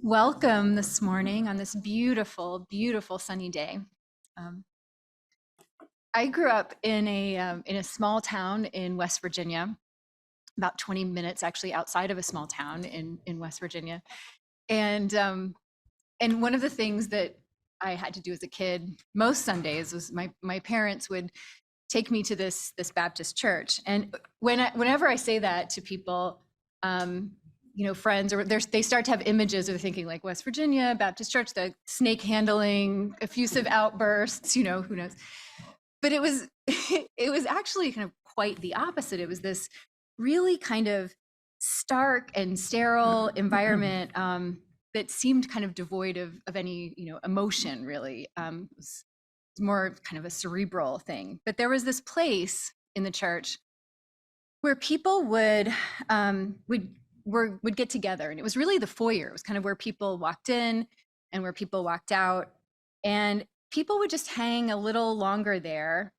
Welcome this morning on this beautiful, beautiful sunny day. Um, I grew up in a small town in West Virginia, about 20 minutes actually outside of a small town in West Virginia. And one of the things that I had to do as a kid most Sundays was my parents would take me to this Baptist church. And whenever I say that to people, friends, or they start to have images of thinking like West Virginia, Baptist church, the snake handling, effusive outbursts, who knows. But it was actually kind of quite the opposite. It was this really kind of stark and sterile environment that seemed kind of devoid of any, emotion, really. It was more kind of a cerebral thing. But there was this place in the church where people would get together, and it was really the foyer. It was kind of where people walked in and where people walked out, and people would just hang a little longer there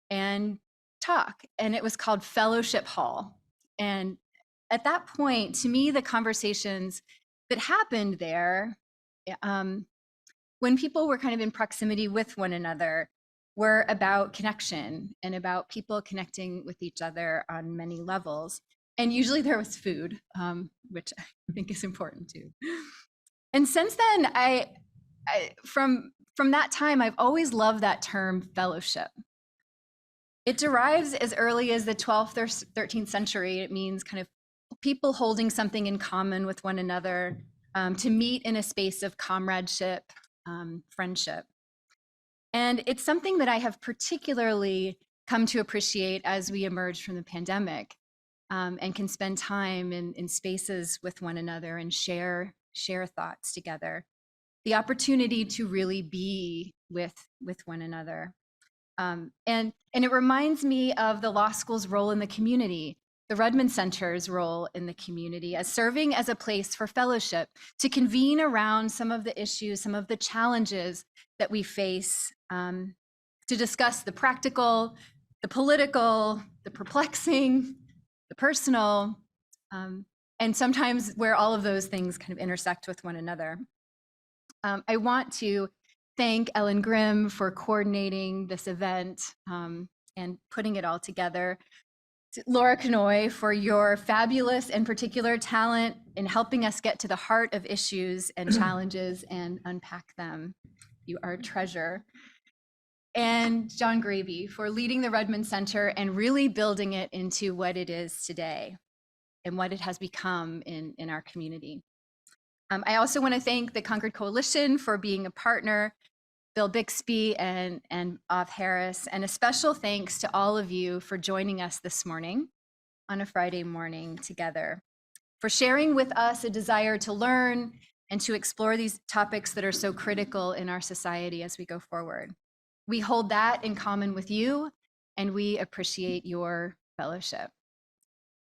and talk. And it was called Fellowship Hall. And at that point, to me, the conversations that happened there, when people were kind of in proximity with one another, were about connection and about people connecting with each other on many levels. And usually there was food, which I think is important too. And since then, from that time, I've always loved that term fellowship. It derives as early as the 12th or 13th century. It means kind of people holding something in common with one another, to meet in a space of comradeship, friendship. And it's something that I have particularly come to appreciate as we emerge from the pandemic, and can spend time in spaces with one another and share thoughts together. The opportunity to really be with one another. And it reminds me of the law school's role in the community, the Rudman Center's role in the community, as serving as a place for fellowship, to convene around some of the issues, some of the challenges that we face, to discuss the practical, the political, the perplexing, the personal, and sometimes where all of those things kind of intersect with one another. I want to thank Ellen Grimm for coordinating this event and putting it all together. Laura Canoy for your fabulous and particular talent in helping us get to the heart of issues and challenges and unpack them. You are a treasure. And John Gravy for leading the Rudman Center and really building it into what it is today and what it has become in our community. I also want to thank the Concord Coalition for being a partner, Bill Bixby and Av Harris, and a special thanks to all of you for joining us this morning on a Friday morning together, for sharing with us a desire to learn and to explore these topics that are so critical in our society as we go forward. We hold that in common with you, and we appreciate your fellowship.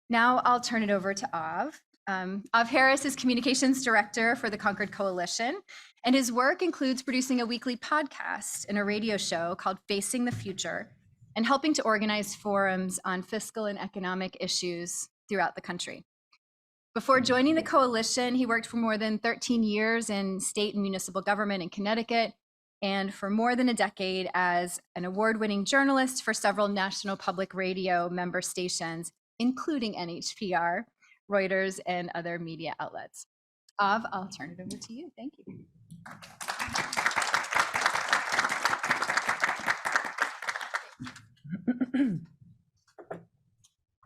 Now I'll turn it over to Av. Av Harris is Communications Director for the Concord Coalition, and his work includes producing a weekly podcast and a radio show called Facing the Future, and helping to organize forums on fiscal and economic issues throughout the country. Before joining the coalition, he worked for more than 13 years in state and municipal government in Connecticut, and for more than a decade as an award-winning journalist for several national public radio member stations, including NHPR, Reuters, and other media outlets. Av, I'll turn it over to you. Thank you.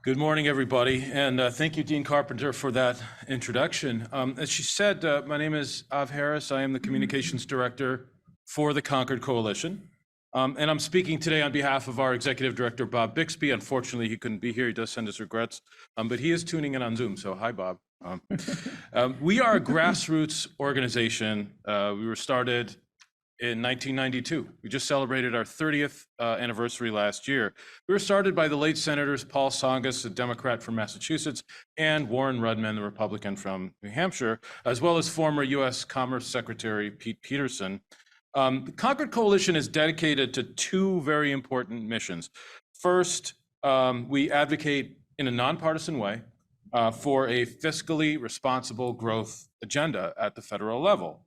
Good morning, everybody, and thank you, Dean Carpenter, for that introduction. As she said, my name is Av Harris. I am the Communications Director for the Concord Coalition, and I'm speaking today on behalf of our Executive Director, Bob Bixby. Unfortunately, he couldn't be here. He does send his regrets, but he is tuning in on Zoom, so hi, Bob. We are a grassroots organization. We were started in 1992. We just celebrated our 30th anniversary last year. We were started by the late Senators Paul Tsongas, a Democrat from Massachusetts, and Warren Rudman, the Republican from New Hampshire, as well as former US Commerce Secretary Pete Peterson. The Concord Coalition is dedicated to two very important missions. First, we advocate in a nonpartisan way for a fiscally responsible growth agenda at the federal level.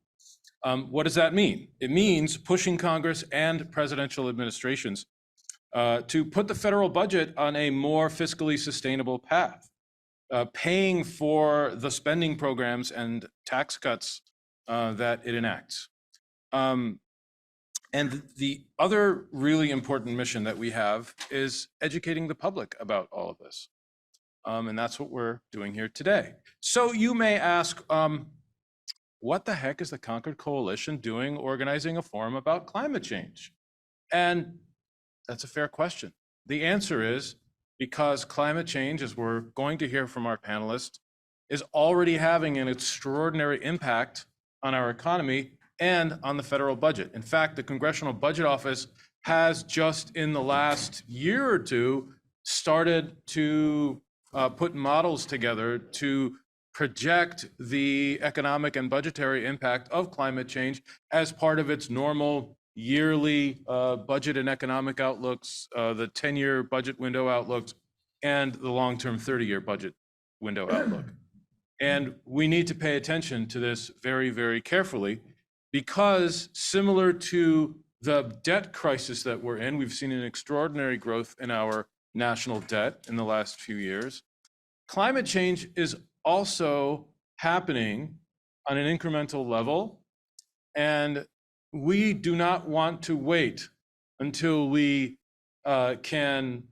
What does that mean? It means pushing Congress and presidential administrations to put the federal budget on a more fiscally sustainable path, paying for the spending programs and tax cuts that it enacts. And the other really important mission that we have is educating the public about all of this. And that's what we're doing here today. So you may ask, what the heck is the Concord Coalition doing organizing a forum about climate change? And that's a fair question. The answer is because climate change, as we're going to hear from our panelists, is already having an extraordinary impact on our economy and on the federal budget. In fact, the Congressional Budget Office has just in the last year or two started to put models together to project the economic and budgetary impact of climate change as part of its normal yearly budget and economic outlooks, the 10-year budget window outlooks, and the long-term 30-year budget window outlook. And we need to pay attention to this very, very carefully, because similar to the debt crisis that we're in, we've seen an extraordinary growth in our national debt in the last few years. Climate change is also happening on an incremental level, and we do not want to wait until we can,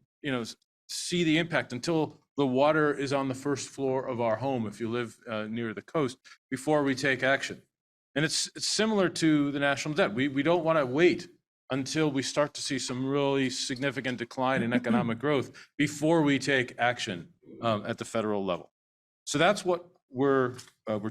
see the impact, until the water is on the first floor of our home, if you live near the coast, before we take action. And it's similar to the national debt. We don't want to wait until we start to see some really significant decline in economic growth before we take action at the federal level. So that's what we're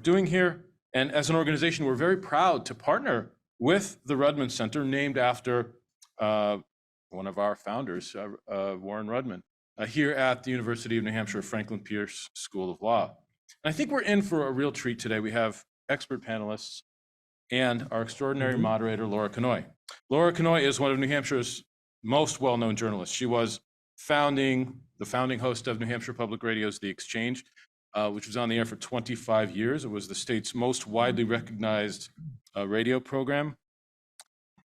doing here. And as an organization, we're very proud to partner with the Rudman Center, named after one of our founders, Warren Rudman, here at the University of New Hampshire Franklin Pierce School of Law. And I think we're in for a real treat today. We have expert panelists and our extraordinary moderator, Laura Conoy. Laura Conoy is one of New Hampshire's most well-known journalists. She was the founding host of New Hampshire Public Radio's The Exchange, which was on the air for 25 years. It was the state's most widely recognized radio program.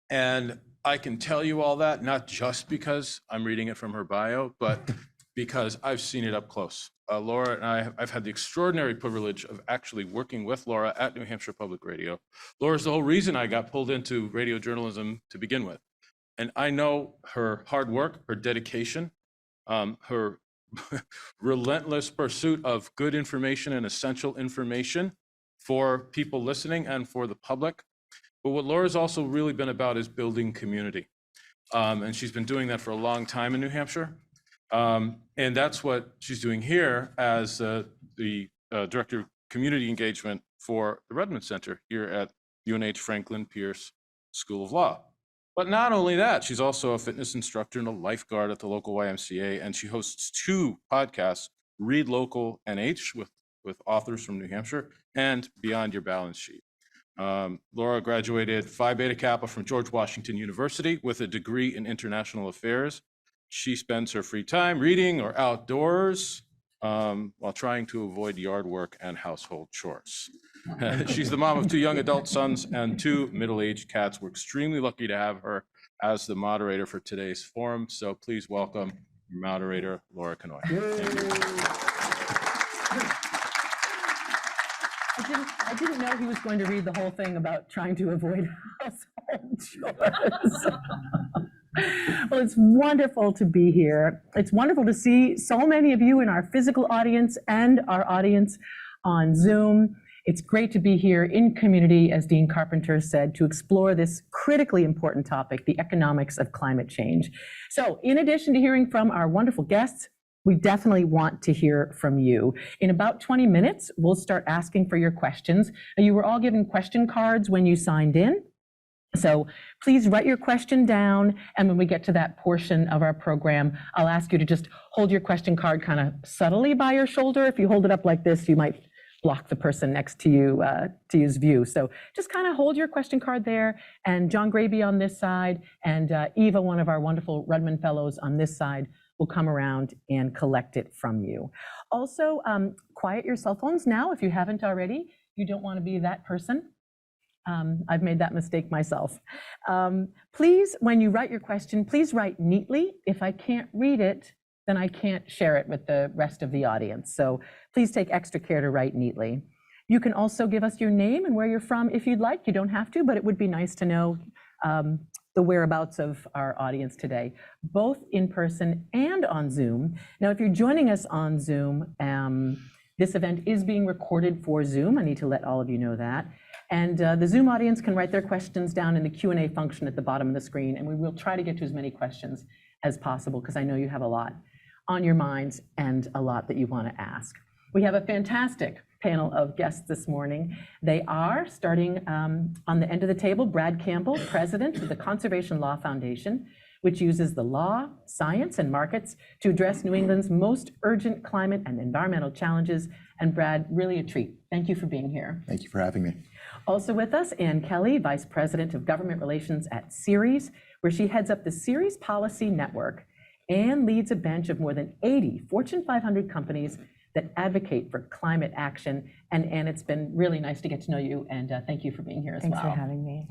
And I can tell you all that, not just because I'm reading it from her bio, but because I've seen it up close. Laura and I've had the extraordinary privilege of actually working with Laura at New Hampshire Public Radio. Laura's the whole reason I got pulled into radio journalism to begin with. And I know her hard work, her dedication, her relentless pursuit of good information and essential information for people listening and for the public. But what Laura's also really been about is building community. And she's been doing that for a long time in New Hampshire. And that's what she's doing here as the Director of Community Engagement for the Rudman Center here at UNH Franklin Pierce School of Law. But not only that, she's also a fitness instructor and a lifeguard at the local YMCA, and she hosts 2 podcasts, Read Local NH with authors from New Hampshire, and Beyond Your Balance Sheet. Laura graduated Phi Beta Kappa from George Washington University with a degree in international affairs. She spends her free time reading or outdoors while trying to avoid yard work and household chores. She's the mom of 2 young adult sons and 2 middle-aged cats. We're extremely lucky to have her as the moderator for today's forum. So please welcome your moderator, Laura Conoy. I didn't know he was going to read the whole thing about trying to avoid household chores. Well, it's wonderful to be here. It's wonderful to see so many of you in our physical audience and our audience on Zoom. It's great to be here in community, as Dean Carpenter said, to explore this critically important topic, the economics of climate change. So in addition to hearing from our wonderful guests, we definitely want to hear from you. In about 20 minutes, we'll start asking for your questions. You were all given question cards when you signed in. So please write your question down, and when we get to that portion of our program, I'll ask you to just hold your question card kind of subtly by your shoulder. If you hold it up like this, you might block the person next to you to use view. So just kind of hold your question card there, and John Graby on this side, and Eva, one of our wonderful Rudman Fellows, on this side, will come around and collect it from you. Also, quiet your cell phones now if you haven't already. You don't want to be that person. I've made that mistake myself. Please, when you write your question, please write neatly. If I can't read it, then I can't share it with the rest of the audience. So please take extra care to write neatly. You can also give us your name and where you're from if you'd like. You don't have to, but it would be nice to know the whereabouts of our audience today, both in person and on Zoom. Now, if you're joining us on Zoom, this event is being recorded for Zoom. I need to let all of you know that. And the Zoom audience can write their questions down in the Q&A function at the bottom of the screen, and we will try to get to as many questions as possible, because I know you have a lot on your minds and a lot that you want to ask. We have a fantastic panel of guests this morning. They are, starting on the end of the table, Brad Campbell, president of the Conservation Law Foundation, which uses the law, science, and markets to address New England's most urgent climate and environmental challenges. And Brad, really a treat. Thank you for being here. Thank you for having me. Also with us, Ann Kelly, vice president of government relations at Ceres, where she heads up the Ceres Policy Network and leads a bench of more than 80 Fortune 500 companies that advocate for climate action. And it's been really nice to get to know you, and thank you for being here as well. Thanks for having me.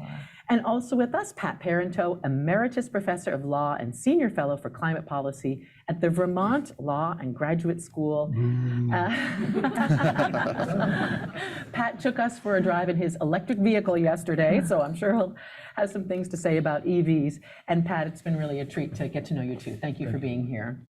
And also with us, Pat Parenteau, Emeritus Professor of Law and Senior Fellow for Climate Policy at the Vermont Law and Graduate School. Pat took us for a drive in his electric vehicle yesterday, so I'm sure he'll have some things to say about EVs. And Pat, it's been really a treat to get to know you too. Thank you for being here.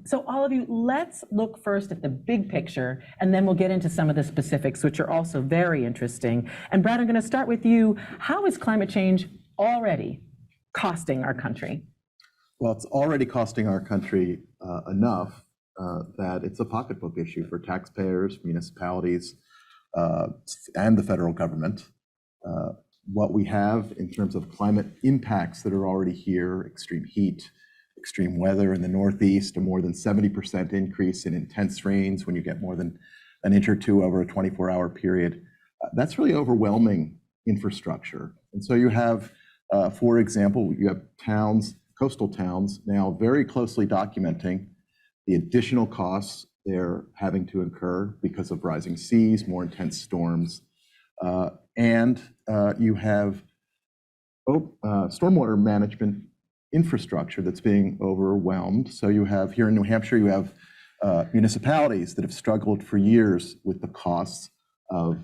So all of you, let's look first at the big picture, and then we'll get into some of the specifics, which are also very interesting. And Brad, I'm going to start with you. How is climate change already costing our country? Well, it's already costing our country enough that it's a pocketbook issue for taxpayers, municipalities, and the federal government. What we have in terms of climate impacts that are already here, extreme heat, extreme weather in the Northeast, a more than 70% increase in intense rains when you get more than an inch or two over a 24-hour period. That's really overwhelming infrastructure. And so you have, for example, you have towns, coastal towns, now very closely documenting the additional costs they're having to incur because of rising seas, more intense storms, and you have stormwater management infrastructure that's being overwhelmed. So you have, here in New Hampshire, you have municipalities that have struggled for years with the costs of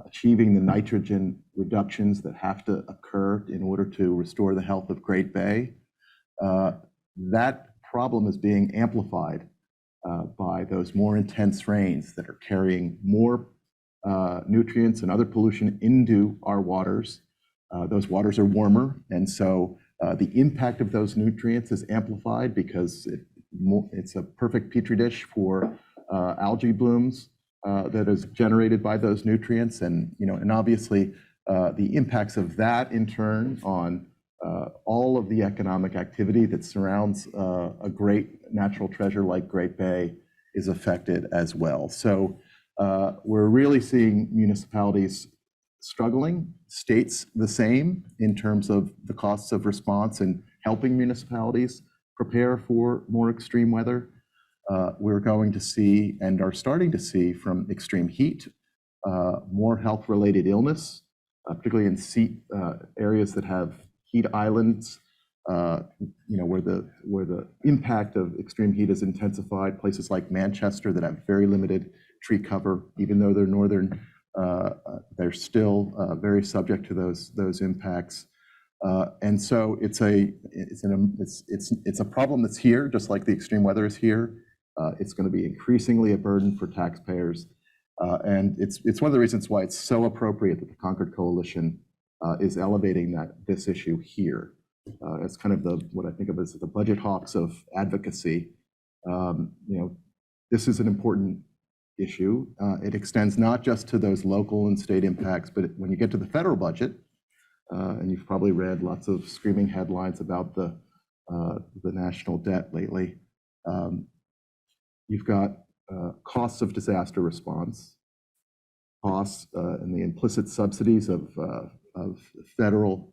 achieving the nitrogen reductions that have to occur in order to restore the health of Great Bay. That problem is being amplified by those more intense rains that are carrying more nutrients and other pollution into our waters. Those waters are warmer, and so the impact of those nutrients is amplified because it's a perfect petri dish for algae blooms that is generated by those nutrients, and obviously the impacts of that in turn on all of the economic activity that surrounds a great natural treasure like Great Bay is affected as well. So we're really seeing municipalities struggling, states the same in terms of the costs of response and helping municipalities prepare for more extreme weather. We're going to see, and are starting to see, from extreme heat, more health-related illness, particularly in areas that have heat islands, where the impact of extreme heat is intensified. Places like Manchester that have very limited tree cover, even though they're northern. They're still very subject to those impacts, and so it's a problem that's here, just like the extreme weather is here. It's going to be increasingly a burden for taxpayers, and it's one of the reasons why it's so appropriate that the Concord Coalition is elevating this issue here. It's kind of what I think of as the budget hawks of advocacy. This is an important issue. It extends not just to those local and state impacts, but when you get to the federal budget, and you've probably read lots of screaming headlines about the national debt lately, you've got costs of disaster response, costs and the implicit subsidies of federal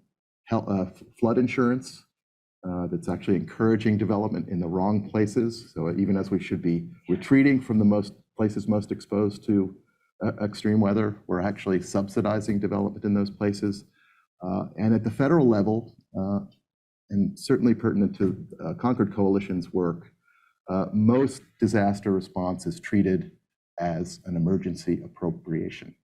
flood insurance, that's actually encouraging development in the wrong places. So even as we should be retreating from the places most exposed to extreme weather, we're actually subsidizing development in those places. And at the federal level, and certainly pertinent to Concord Coalition's work, most disaster response is treated as an emergency appropriation.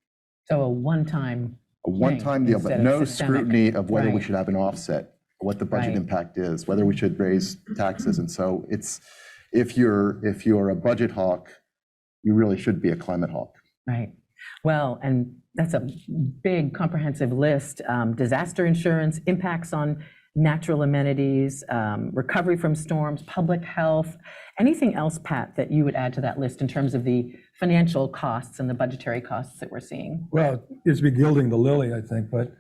So a one-time deal, but no systemic. scrutiny of whether we Right. should have an offset, what the budget Right. impact is, whether we should raise taxes. And so if you're a budget hawk, you really should be a climate hawk. Right. Well, and that's a big comprehensive list. Disaster insurance, impacts on natural amenities, recovery from storms, public health. Anything else, Pat, that you would add to that list in terms of the financial costs and the budgetary costs that we're seeing? Well, it's be gilding the lily, I think, but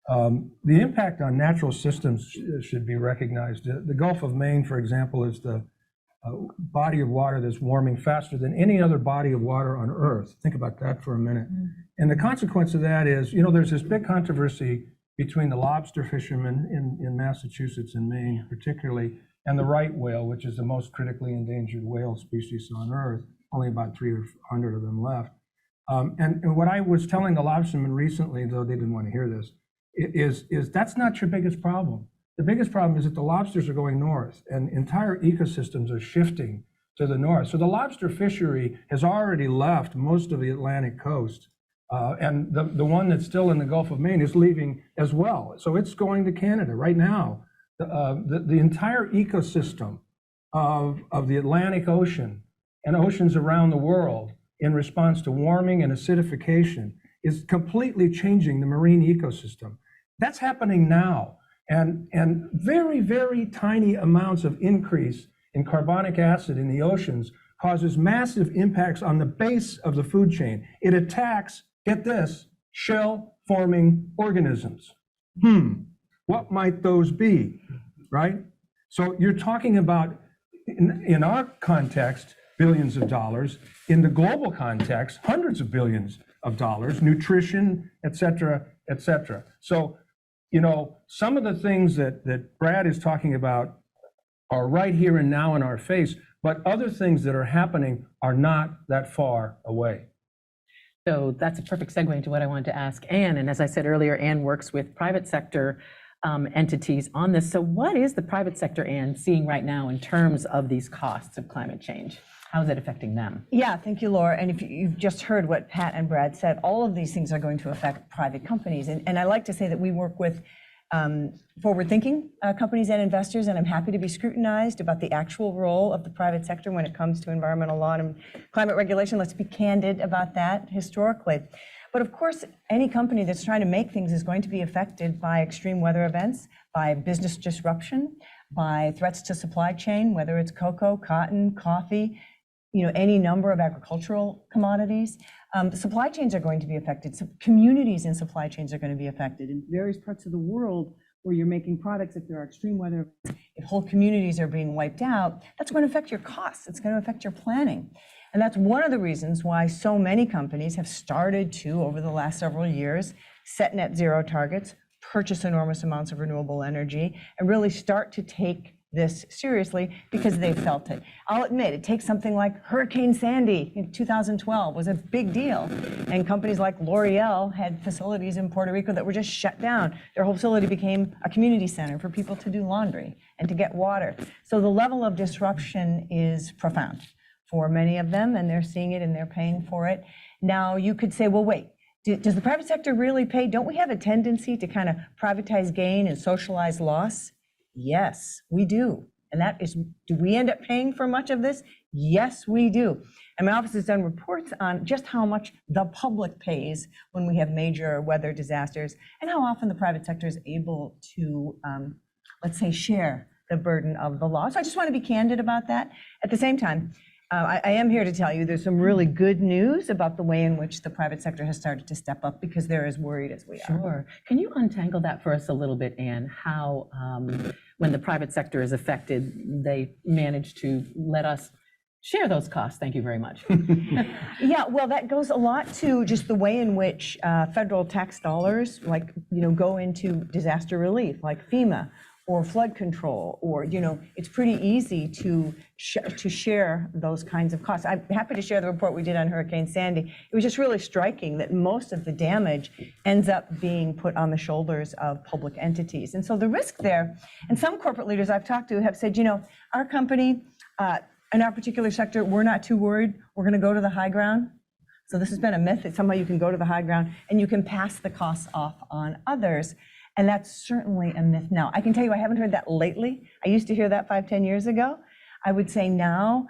the impact on natural systems should be recognized. The Gulf of Maine, for example, is the body of water that's warming faster than any other body of water on Earth. Think about that for a minute. And the consequence of that is, there's this big controversy between the lobster fishermen in Massachusetts and Maine particularly, and the right whale, which is the most critically endangered whale species on Earth, only about 300 of them left. And what I was telling the lobstermen recently, though they didn't want to hear this, is that's not your biggest problem. The biggest problem is that the lobsters are going north and entire ecosystems are shifting to the north. So the lobster fishery has already left most of the Atlantic coast. And the one that's still in the Gulf of Maine is leaving as well. So it's going to Canada right now. The entire ecosystem of the Atlantic Ocean and oceans around the world in response to warming and acidification is completely changing the marine ecosystem. That's happening now. And very, very tiny amounts of increase in carbonic acid in the oceans causes massive impacts on the base of the food chain. It attacks, get this, shell-forming organisms. What might those be, right? So you're talking about, in our context, billions of dollars. In the global context, hundreds of billions of dollars, nutrition, et cetera, et cetera. So, some of the things that Brad is talking about are right here and now in our face, but other things that are happening are not that far away. So that's a perfect segue into what I wanted to ask Anne. And as I said earlier, Anne works with private sector entities on this. So what is the private sector, Anne, seeing right now in terms of these costs of climate change? How is it affecting them? Yeah, thank you, Laura. And if you've just heard what Pat and Brad said, all of these things are going to affect private companies. And I like to say that we work with forward-thinking companies and investors, and I'm happy to be scrutinized about the actual role of the private sector when it comes to environmental law and climate regulation. Let's be candid about that historically. But of course, any company that's trying to make things is going to be affected by extreme weather events, by business disruption, by threats to supply chain, whether it's cocoa, cotton, coffee, any number of agricultural commodities. Supply chains are going to be affected. So communities in supply chains are going to be affected. In various parts of the world where you're making products, if there are extreme weather events, if whole communities are being wiped out, that's going to affect your costs. It's going to affect your planning. And that's one of the reasons why so many companies have started to, over the last several years, set net zero targets, purchase enormous amounts of renewable energy, and really start to take this seriously because they felt it. I'll admit, it takes something like Hurricane Sandy in 2012 was a big deal. And companies like L'Oreal had facilities in Puerto Rico that were just shut down. Their whole facility became a community center for people to do laundry and to get water. So the level of disruption is profound for many of them, and they're seeing it and they're paying for it. Now you could say, well, wait, does the private sector really pay? Don't we have a tendency to kind of privatize gain and socialize loss? Yes, we do. And that is, do we end up paying for much of this? Yes, we do. And my office has done reports on just how much the public pays when we have major weather disasters and how often the private sector is able to, let's say, share the burden of the loss. So I just want to be candid about that. At the same time, I am here to tell you there's some really good news about the way in which the private sector has started to step up because they're as worried as we are. Sure. Can you untangle that for us a little bit, Anne? How, when the private sector is affected, they manage to let us share those costs? Thank you very much. Yeah, well, that goes a lot to just the way in which federal tax dollars, go into disaster relief, like FEMA or flood control, or, it's pretty easy to share those kinds of costs. I'm happy to share the report we did on Hurricane Sandy. It was just really striking that most of the damage ends up being put on the shoulders of public entities. And so the risk there, and some corporate leaders I've talked to have said, our company, in our particular sector, we're not too worried. We're going to go to the high ground. So this has been a myth that somehow you can go to the high ground and you can pass the costs off on others. And that's certainly a myth now. I can tell you, I haven't heard that lately. I used to hear that 5-10 years ago. I would say now,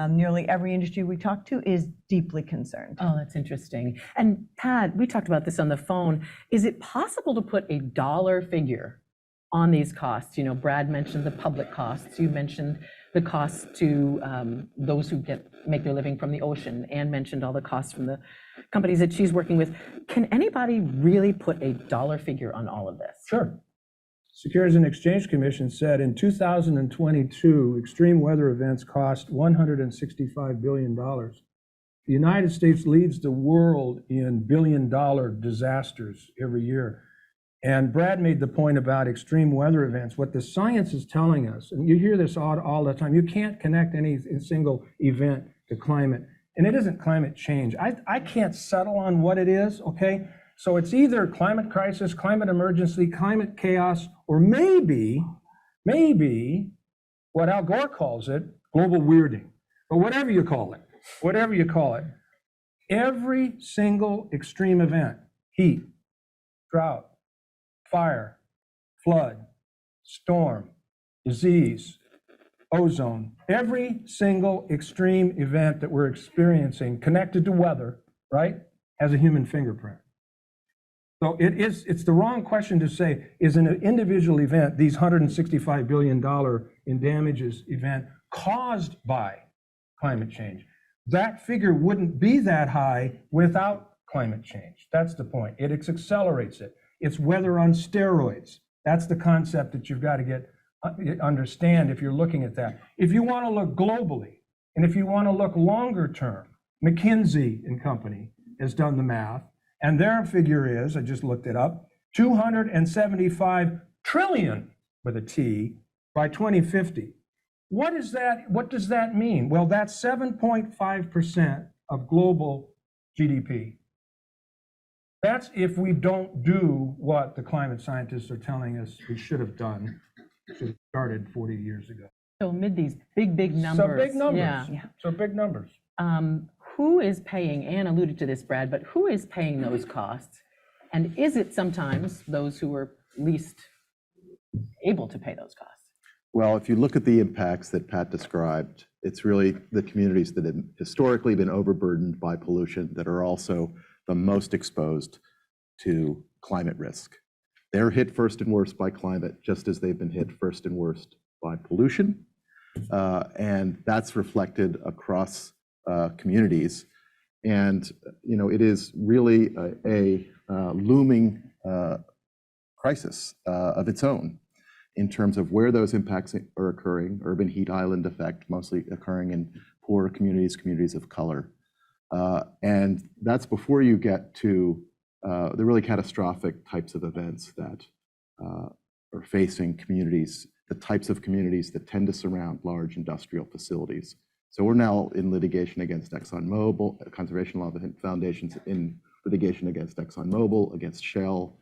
nearly every industry we talk to is deeply concerned. Oh, that's interesting. And Pat, we talked about this on the phone. Is it possible to put a dollar figure on these costs? Brad mentioned the public costs. You mentioned the costs to those who make their living from the ocean. Anne mentioned all the costs from the companies that she's working with. Can anybody really put a dollar figure on all of this? Sure. Securities and Exchange Commission said in 2022, extreme weather events cost $165 billion. The United States leads the world in billion-dollar disasters every year. And Brad made the point about extreme weather events. What the science is telling us, and you hear this all the time, you can't connect any single event to climate. And it isn't climate change. I can't settle on what it is, okay? So it's either climate crisis, climate emergency, climate chaos, or maybe what Al Gore calls it, global weirding. But whatever you call it, every single extreme event, heat, drought, fire, flood, storm, disease, ozone, every single extreme event that we're experiencing connected to weather, right, has a human fingerprint. So it's the wrong question to say, is an individual event, these $165 billion in damages event, caused by climate change? That figure wouldn't be that high without climate change. That's the point. It accelerates it. It's weather on steroids. That's the concept that you've got to understand if you're looking at that. If you want to look globally, and if you want to look longer term, McKinsey and Company has done the math, and their figure is, I just looked it up, 275 trillion with a T by 2050. What is that? What does that mean? Well, that's 7.5% of global GDP. That's if we don't do what the climate scientists are telling us we should have done, should have started 40 years ago. So amid these big numbers. So big numbers. Yeah. So big numbers. Who is paying, Anne alluded to this, Brad, but who is paying those costs? And is it sometimes those who are least able to pay those costs? Well, if you look at the impacts that Pat described, it's really the communities that have historically been overburdened by pollution that are also the most exposed to climate risk. They're hit first and worst by climate, just as they've been hit first and worst by pollution. And that's reflected across communities. And, it is really a looming crisis of its own in terms of where those impacts are occurring. Urban heat island effect, mostly occurring in poor communities, communities of color. And that's before you get to the really catastrophic types of events that are facing communities, the types of communities that tend to surround large industrial facilities. So we're now in litigation against ExxonMobil, Conservation Law Foundation's in litigation against ExxonMobil, against Shell,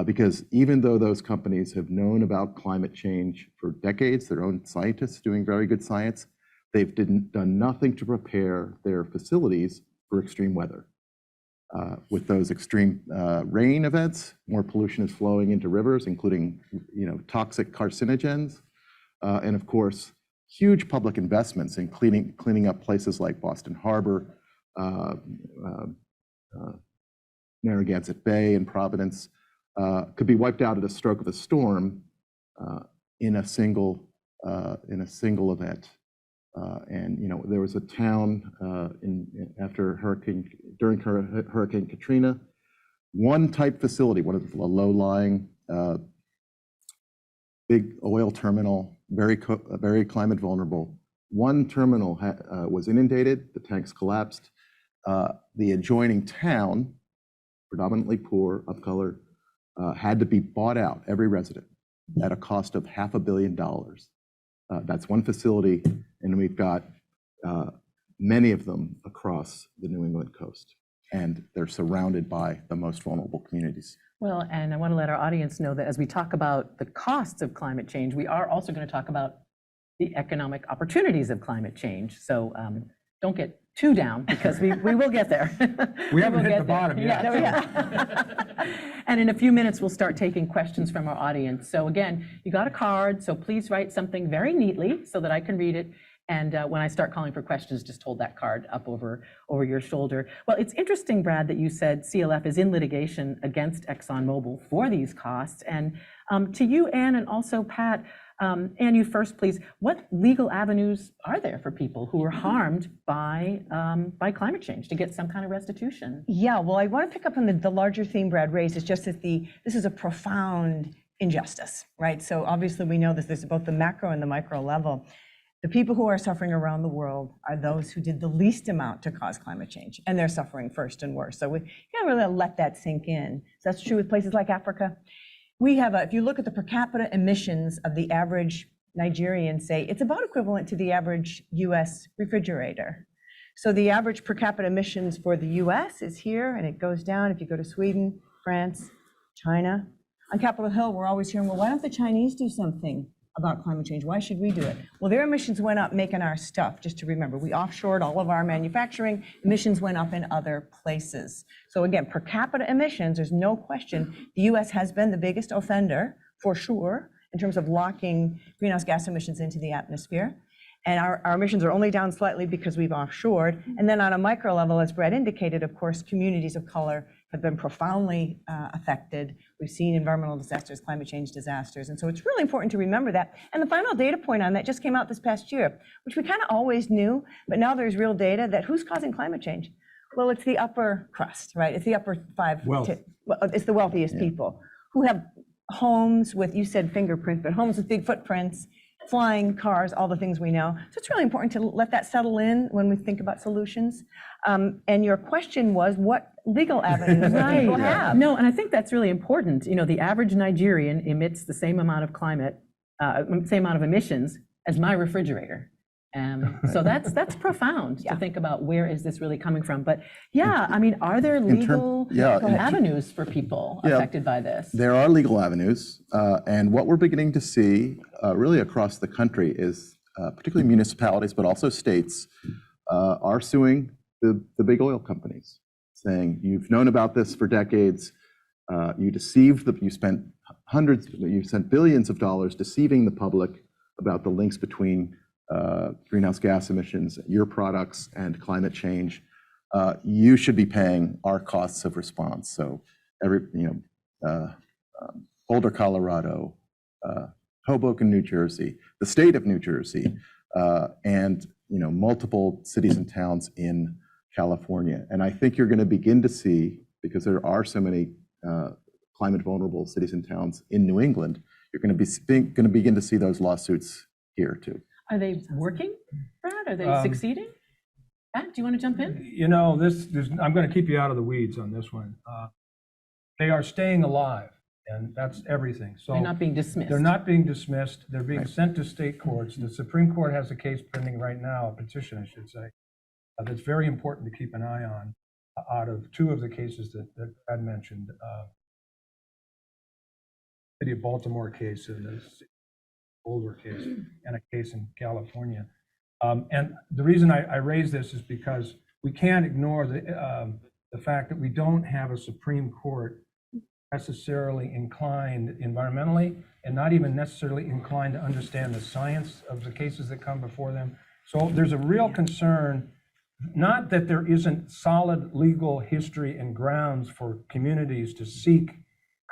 because even though those companies have known about climate change for decades, their own scientists doing very good science, they've done nothing to prepare their facilities for extreme weather. With those extreme rain events, more pollution is flowing into rivers, including toxic carcinogens, and of course, huge public investments in cleaning up places like Boston Harbor, Narragansett Bay, and Providence could be wiped out at a stroke of a storm in a single event. And there was a town during Hurricane Katrina, one type facility, one of the low-lying big oil terminal, very climate vulnerable. One terminal was inundated, the tanks collapsed. The adjoining town, predominantly poor, of color, had to be bought out, every resident. at a cost of $500 million. That's one facility, and we've got many of them across the New England coast, and they're surrounded by the most vulnerable communities. Well, and I want to let our audience know that as we talk about the costs of climate change, we are also going to talk about the economic opportunities of climate change. So don't get too down, because we will get there. We haven't hit the get there. bottom yet. Yeah. And in a few minutes, we'll start taking questions from our audience. So again, you got a card, so please write something very neatly so that I can read it. And when I start calling for questions, just hold that card up over your shoulder. Well, it's interesting, Brad, that you said CLF is in litigation against ExxonMobil for these costs. And to you, Anne, and also Pat, Anne, you first, please. What legal avenues are there for people who are harmed by climate change to get some kind of restitution? Yeah, well, I want to pick up on the larger theme Brad raised. It's just that this is a profound injustice, right? So obviously we know this. There's both the macro and the micro level. The people who are suffering around the world are those who did the least amount to cause climate change, and they're suffering first and worst. So we can't really let that sink in. So that's true with places like Africa. We have, if you look at the per capita emissions of the average Nigerian, say, it's about equivalent to the average US refrigerator. So the average per capita emissions for the US is here, and it goes down if you go to Sweden, France, China. On Capitol Hill, we're always hearing, well, why don't the Chinese do something about climate change? Why should we do it? Well, their emissions went up making our stuff, just to remember. We offshored all of our manufacturing. Emissions went up in other places. So again, per capita emissions, there's no question, the US has been the biggest offender, for sure, in terms of locking greenhouse gas emissions into the atmosphere. And our emissions are only down slightly because we've offshored. And then on a micro level, as Brad indicated, of course, communities of color have been profoundly affected. We've seen environmental disasters, climate change disasters. And so it's really important to remember that. And the final data point on that just came out this past year, which we kind of always knew, but now there's real data that who's causing climate change? Well, it's the upper crust, right? It's the upper it's the wealthiest people who have homes with, you said fingerprint, but homes with big footprints, flying cars, all the things we know. So it's really important to let that settle in when we think about solutions. And your question was, what legal avenues do people have? No, and I think that's really important. You know, the average Nigerian emits the same amount of same amount of emissions as my refrigerator. So that's profound to think about, where is this really coming from? But yeah, I mean, are there legal avenues for people affected by this? There are legal avenues, and what we're beginning to see really across the country is particularly municipalities, but also states are suing the big oil companies, saying, you've known about this for decades, you deceived, you spent billions of dollars deceiving the public about the links between greenhouse gas emissions, your products, and climate change. You should be paying our costs of response. So Boulder, Colorado, Hoboken, New Jersey, the state of New Jersey, and multiple cities and towns in California. And I think you're going to begin to see, because there are so many climate vulnerable cities and towns in New England, you're going to begin to see those lawsuits here too. Are they working, Brad? Are they succeeding? Pat, do you want to jump in? I'm going to keep you out of the weeds on this one. They are staying alive, and that's everything. So they're not being dismissed. They're not being dismissed. They're being sent to state courts. The Supreme Court has a case pending right now, a petition, I should say, that's very important to keep an eye on. Out of two of the cases that Brad mentioned, City of Baltimore case and the Boulder case, and a case in California. And the reason I raise this is because we can't ignore the fact that we don't have a Supreme Court necessarily inclined environmentally, and not even necessarily inclined to understand the science of the cases that come before them. So there's a real concern, not that there isn't solid legal history and grounds for communities to seek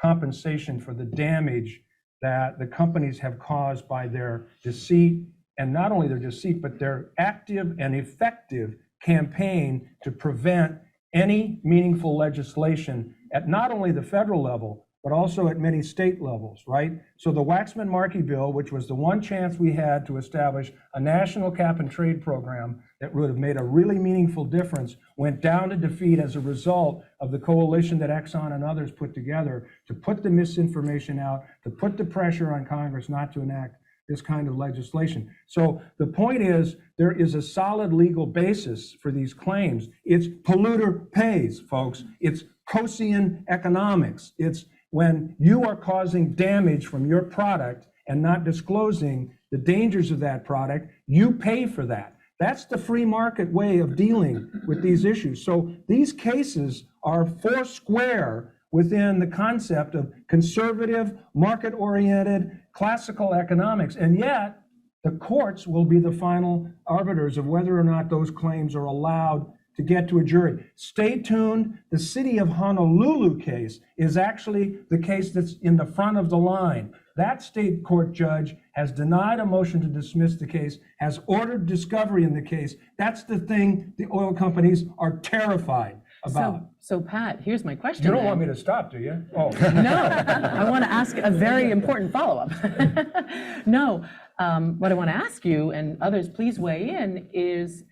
compensation for the damage that the companies have caused by their deceit, and not only their deceit, but their active and effective campaign to prevent any meaningful legislation at not only the federal level, but also at many state levels, right? So the Waxman-Markey bill, which was the one chance we had to establish a national cap and trade program that would have made a really meaningful difference, went down to defeat as a result of the coalition that Exxon and others put together to put the misinformation out, to put the pressure on Congress not to enact this kind of legislation. So the point is, there is a solid legal basis for these claims. It's polluter pays, folks. It's Coasian economics. It's when you are causing damage from your product and not disclosing the dangers of that product, you pay for that. That's the free market way of dealing with these issues. So these cases are foursquare within the concept of conservative, market-oriented, classical economics. And yet, the courts will be the final arbiters of whether or not those claims are allowed to get to a jury. Stay tuned. The city of Honolulu case is actually the case that's in the front of the line. That state court judge has denied a motion to dismiss the case, has ordered discovery in the case. That's the thing the oil companies are terrified about. So Pat, here's my question. You don't then. want me to stop, do you? Oh. No, I want to ask a very important follow-up. No, what I want to ask you, and others please weigh in, is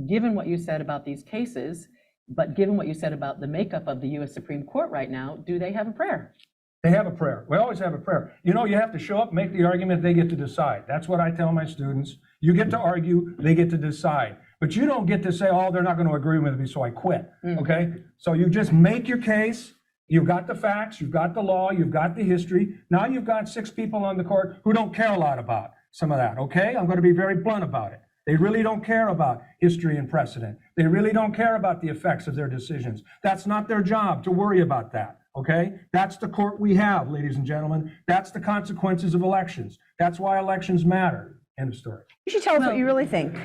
given what you said about these cases, but given what you said about the makeup of the U.S. Supreme Court right now, do they have a prayer? They have a prayer. We always have a prayer. You know, you have to show up, make the argument, they get to decide. That's what I tell my students. You get to argue, they get to decide. But you don't get to say, oh, they're not going to agree with me, so I quit, okay? So you just make your case. You've got the facts, you've got the law, you've got the history. Now you've got 6 people on the court who don't care a lot about some of that, okay? I'm going to be very blunt about it. They really don't care about history and precedent. They really don't care about the effects of their decisions. That's not their job to worry about that, okay? That's the court we have, ladies and gentlemen. That's the consequences of elections. That's why elections matter. End of story. You should tell us what you really think.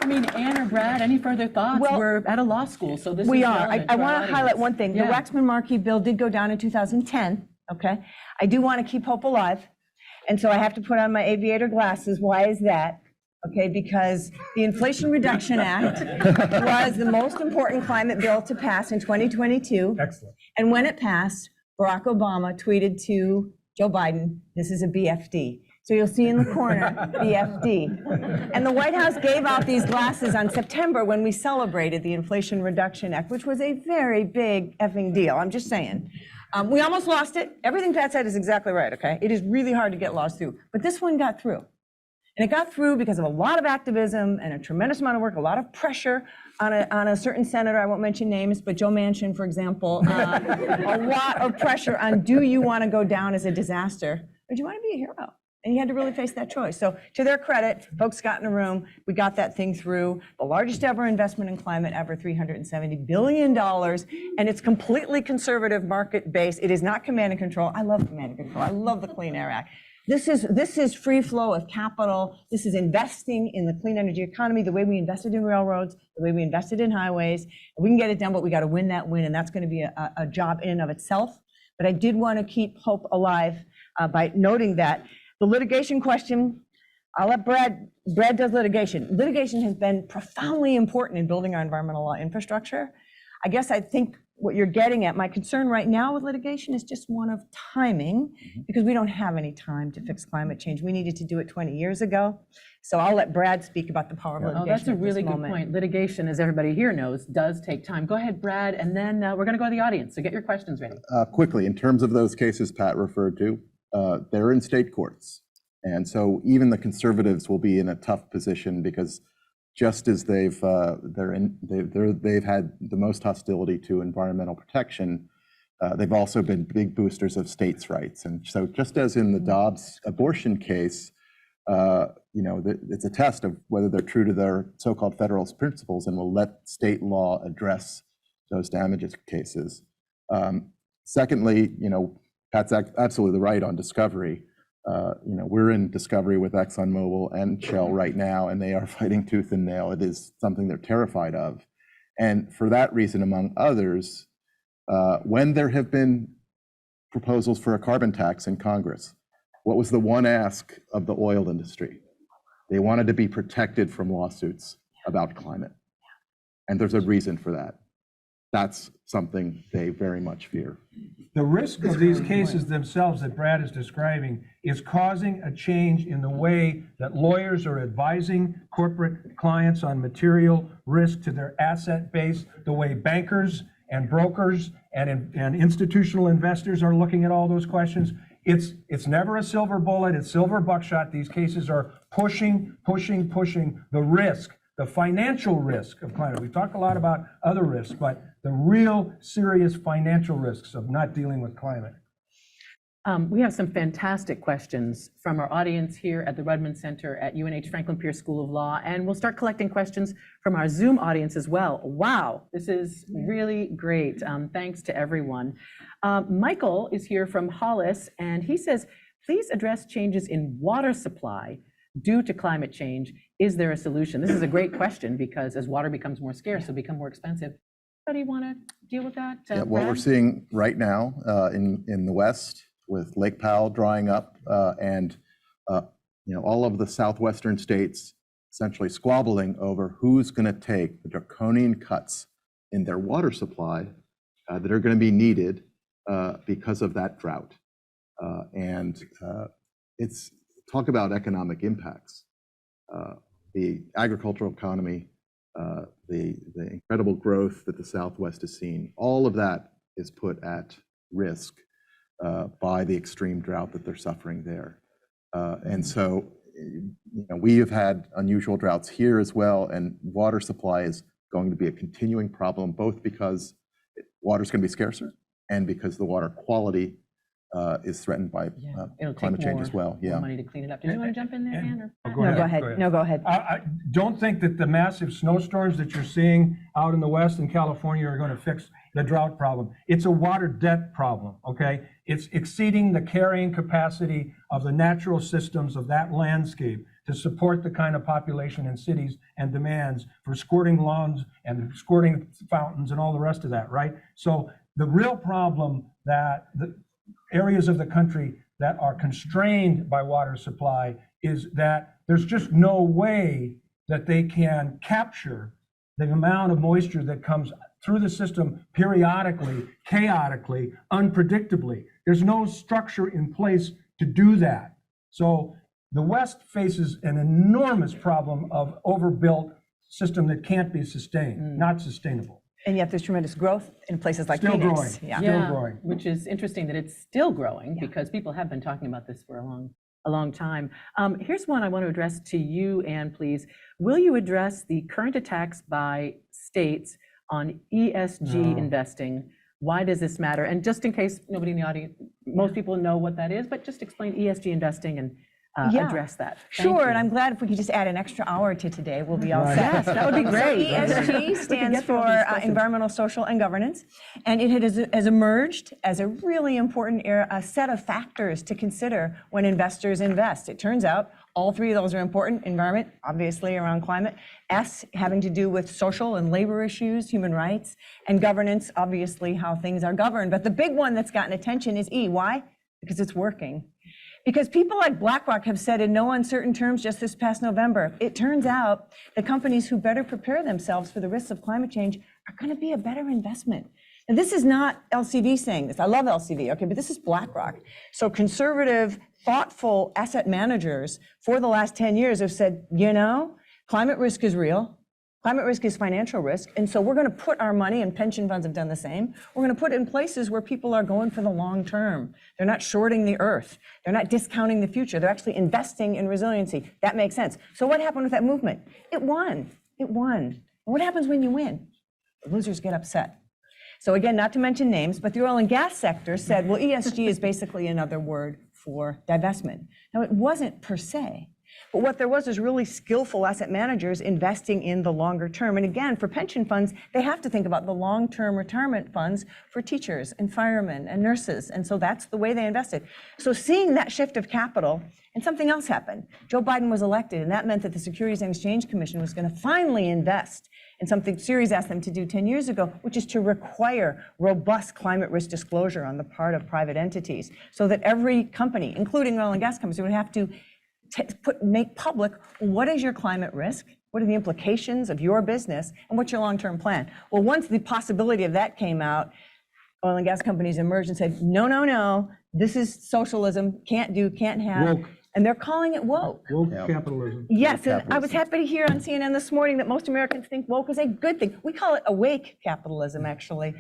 I mean, Ann or Brad, any further thoughts? Well, we're at a law school, so this We is are. relevant I to our want to audience. highlight one thing. Yeah. The Waxman-Markey bill did go down in 2010, okay? I do want to keep hope alive, and so I have to put on my aviator glasses. Why is that? Okay, because the Inflation Reduction Act was the most important climate bill to pass in 2022. Excellent. And when it passed, Barack Obama tweeted to Joe Biden, "This is a BFD." So you'll see in the corner, BFD. And the White House gave out these glasses on September when we celebrated the Inflation Reduction Act, which was a very big effing deal. I'm just saying. We almost lost it. Everything Pat said is exactly right, okay? It is really hard to get laws through. But this one got through. And it got through because of a lot of activism and a tremendous amount of work, a lot of pressure on a certain senator. I won't mention names, but Joe Manchin, for example. A lot of pressure on, do you want to go down as a disaster or do you want to be a hero? And you had to really face that choice. So to their credit, folks got in a room, we got that thing through. The largest ever investment in climate ever, $370 billion. And it's completely conservative market based. It is not command and control. I love command and control. I love the Clean Air Act. This is free flow of capital. This is investing in the clean energy economy, the way we invested in railroads, the way we invested in highways. We can get it done, but we got to win that win, and that's going to be a job in and of itself. But I did want to keep hope alive by noting that. The litigation question, I'll let Brad does litigation. Litigation has been profoundly important in building our environmental law infrastructure. I guess I think what you're getting at, my concern right now with litigation is just one of timing, because we don't have any time to fix climate change. We needed to do it 20 years ago. So I'll let Brad speak about the power of litigation. Oh, that's a at this really good moment. point. Litigation, as everybody here knows, does take time. Go ahead, Brad, and then we're going to go to the audience, so get your questions ready. Quickly, in terms of those cases Pat referred to, they're in state courts. And so even the conservatives will be in a tough position because just as they've had the most hostility to environmental protection, they've also been big boosters of states' rights. And so just as in the Dobbs abortion case, it's a test of whether they're true to their so-called federalist principles and will let state law address those damages cases. Secondly, Pat's absolutely right on discovery. We're in discovery with ExxonMobil and Shell right now, and they are fighting tooth and nail. It is something they're terrified of. And for that reason, among others, when there have been proposals for a carbon tax in Congress, what was the one ask of the oil industry? They wanted to be protected from lawsuits about climate. And there's a reason for that. that's something they very much fear. The risk of these cases themselves that Brad is describing is causing a change in the way that lawyers are advising corporate clients on material risk to their asset base, the way bankers and brokers and institutional investors are looking at all those questions. It's never a silver bullet, it's silver buckshot. These cases are pushing the risk, the financial risk of climate. We talk a lot about other risks, but the real serious financial risks of not dealing with climate. We have some fantastic questions from our audience here at the Rudman Center at UNH Franklin Pierce School of Law, and we'll start collecting questions from our Zoom audience as well. Wow, this is really great. Thanks to everyone. Michael is here from Hollis, and he says, please address changes in water supply due to climate change. Is there a solution? This is a great question because as water becomes more scarce, it'll become more expensive. Anybody want to deal with that? Yeah, what we're Brad? seeing right now in the West with Lake Powell drying up and all of the southwestern states essentially squabbling over who's going to take the draconian cuts in their water supply that are going to be needed because of that drought. It's talk about economic impacts. The agricultural economy, the incredible growth that the Southwest has seen, all of that is put at risk by the extreme drought that they're suffering there. And so we have had unusual droughts here as well, and water supply is going to be a continuing problem, both because water is going to be scarcer and because the water quality is threatened by climate change as well. More money to clean it up. Did you want to jump in there, Ann? Or Go No, ahead. go ahead. No, go ahead. I don't think that the massive snowstorms that you're seeing out in the West and California are going to fix the drought problem. It's a water debt problem, okay? It's exceeding the carrying capacity of the natural systems of that landscape to support the kind of population in cities and demands for squirting lawns and squirting fountains and all the rest of that, right? So the real problem that the areas of the country that are constrained by water supply is that there's just no way that they can capture the amount of moisture that comes through the system periodically, chaotically, unpredictably. There's no structure in place to do that. So the West faces an enormous problem of overbuilt system that can't be sustained, not sustainable. And yet there's tremendous growth in places like Still Phoenix. growing. Yeah. Still growing. Which is interesting that it's still growing because people have been talking about this for a long time. Here's one I want to address to you, Ann, please. Will you address the current attacks by states on ESG investing? Why does this matter? And just in case nobody in the audience, most people know what that is, but just explain ESG investing and address that. Thank Sure, you. and I'm glad if we could just add an extra hour to today, we'll be all set. Yes, that would be great. So ESG stands for Environmental, Social, and Governance, and it has emerged as a really important a set of factors to consider when investors invest. It turns out all three of those are important. Environment, obviously around climate. S, having to do with social and labor issues, human rights, and governance, obviously how things are governed. But the big one that's gotten attention is E. Why? Because it's working. Because people like BlackRock have said in no uncertain terms just this past November, it turns out the companies who better prepare themselves for the risks of climate change are going to be a better investment. And this is not LCV saying this. I love LCV, okay, but this is BlackRock. So conservative, thoughtful asset managers for the last 10 years have said, climate risk is real. Climate risk is financial risk, and so we're going to put our money, and pension funds have done the same, we're going to put it in places where people are going for the long term. They're not shorting the earth. They're not discounting the future. They're actually investing in resiliency. That makes sense. So what happened with that movement? It won. It won. And what happens when you win? The losers get upset. So again, not to mention names, but the oil and gas sector said, well, ESG is basically another word for divestment. Now, it wasn't per se. But what there was is really skillful asset managers investing in the longer term. And again, for pension funds, they have to think about the long-term retirement funds for teachers and firemen and nurses. And so that's the way they invested. So seeing that shift of capital, and something else happened. Joe Biden was elected, and that meant that the Securities and Exchange Commission was going to finally invest in something Ceres asked them to do 10 years ago, which is to require robust climate risk disclosure on the part of private entities, so that every company, including oil and gas companies, would have to make public what is your climate risk What are the implications of your business? And what's your long-term plan? Well, once the possibility of that came out, oil and gas companies emerged and said, no, no, no, this is socialism, can't do, can't have. Woke. And they're calling it woke. Woke Yeah. capitalism. Yes, and I was happy to hear on CNN this morning that most Americans think woke is a good thing. We call it awake capitalism, actually.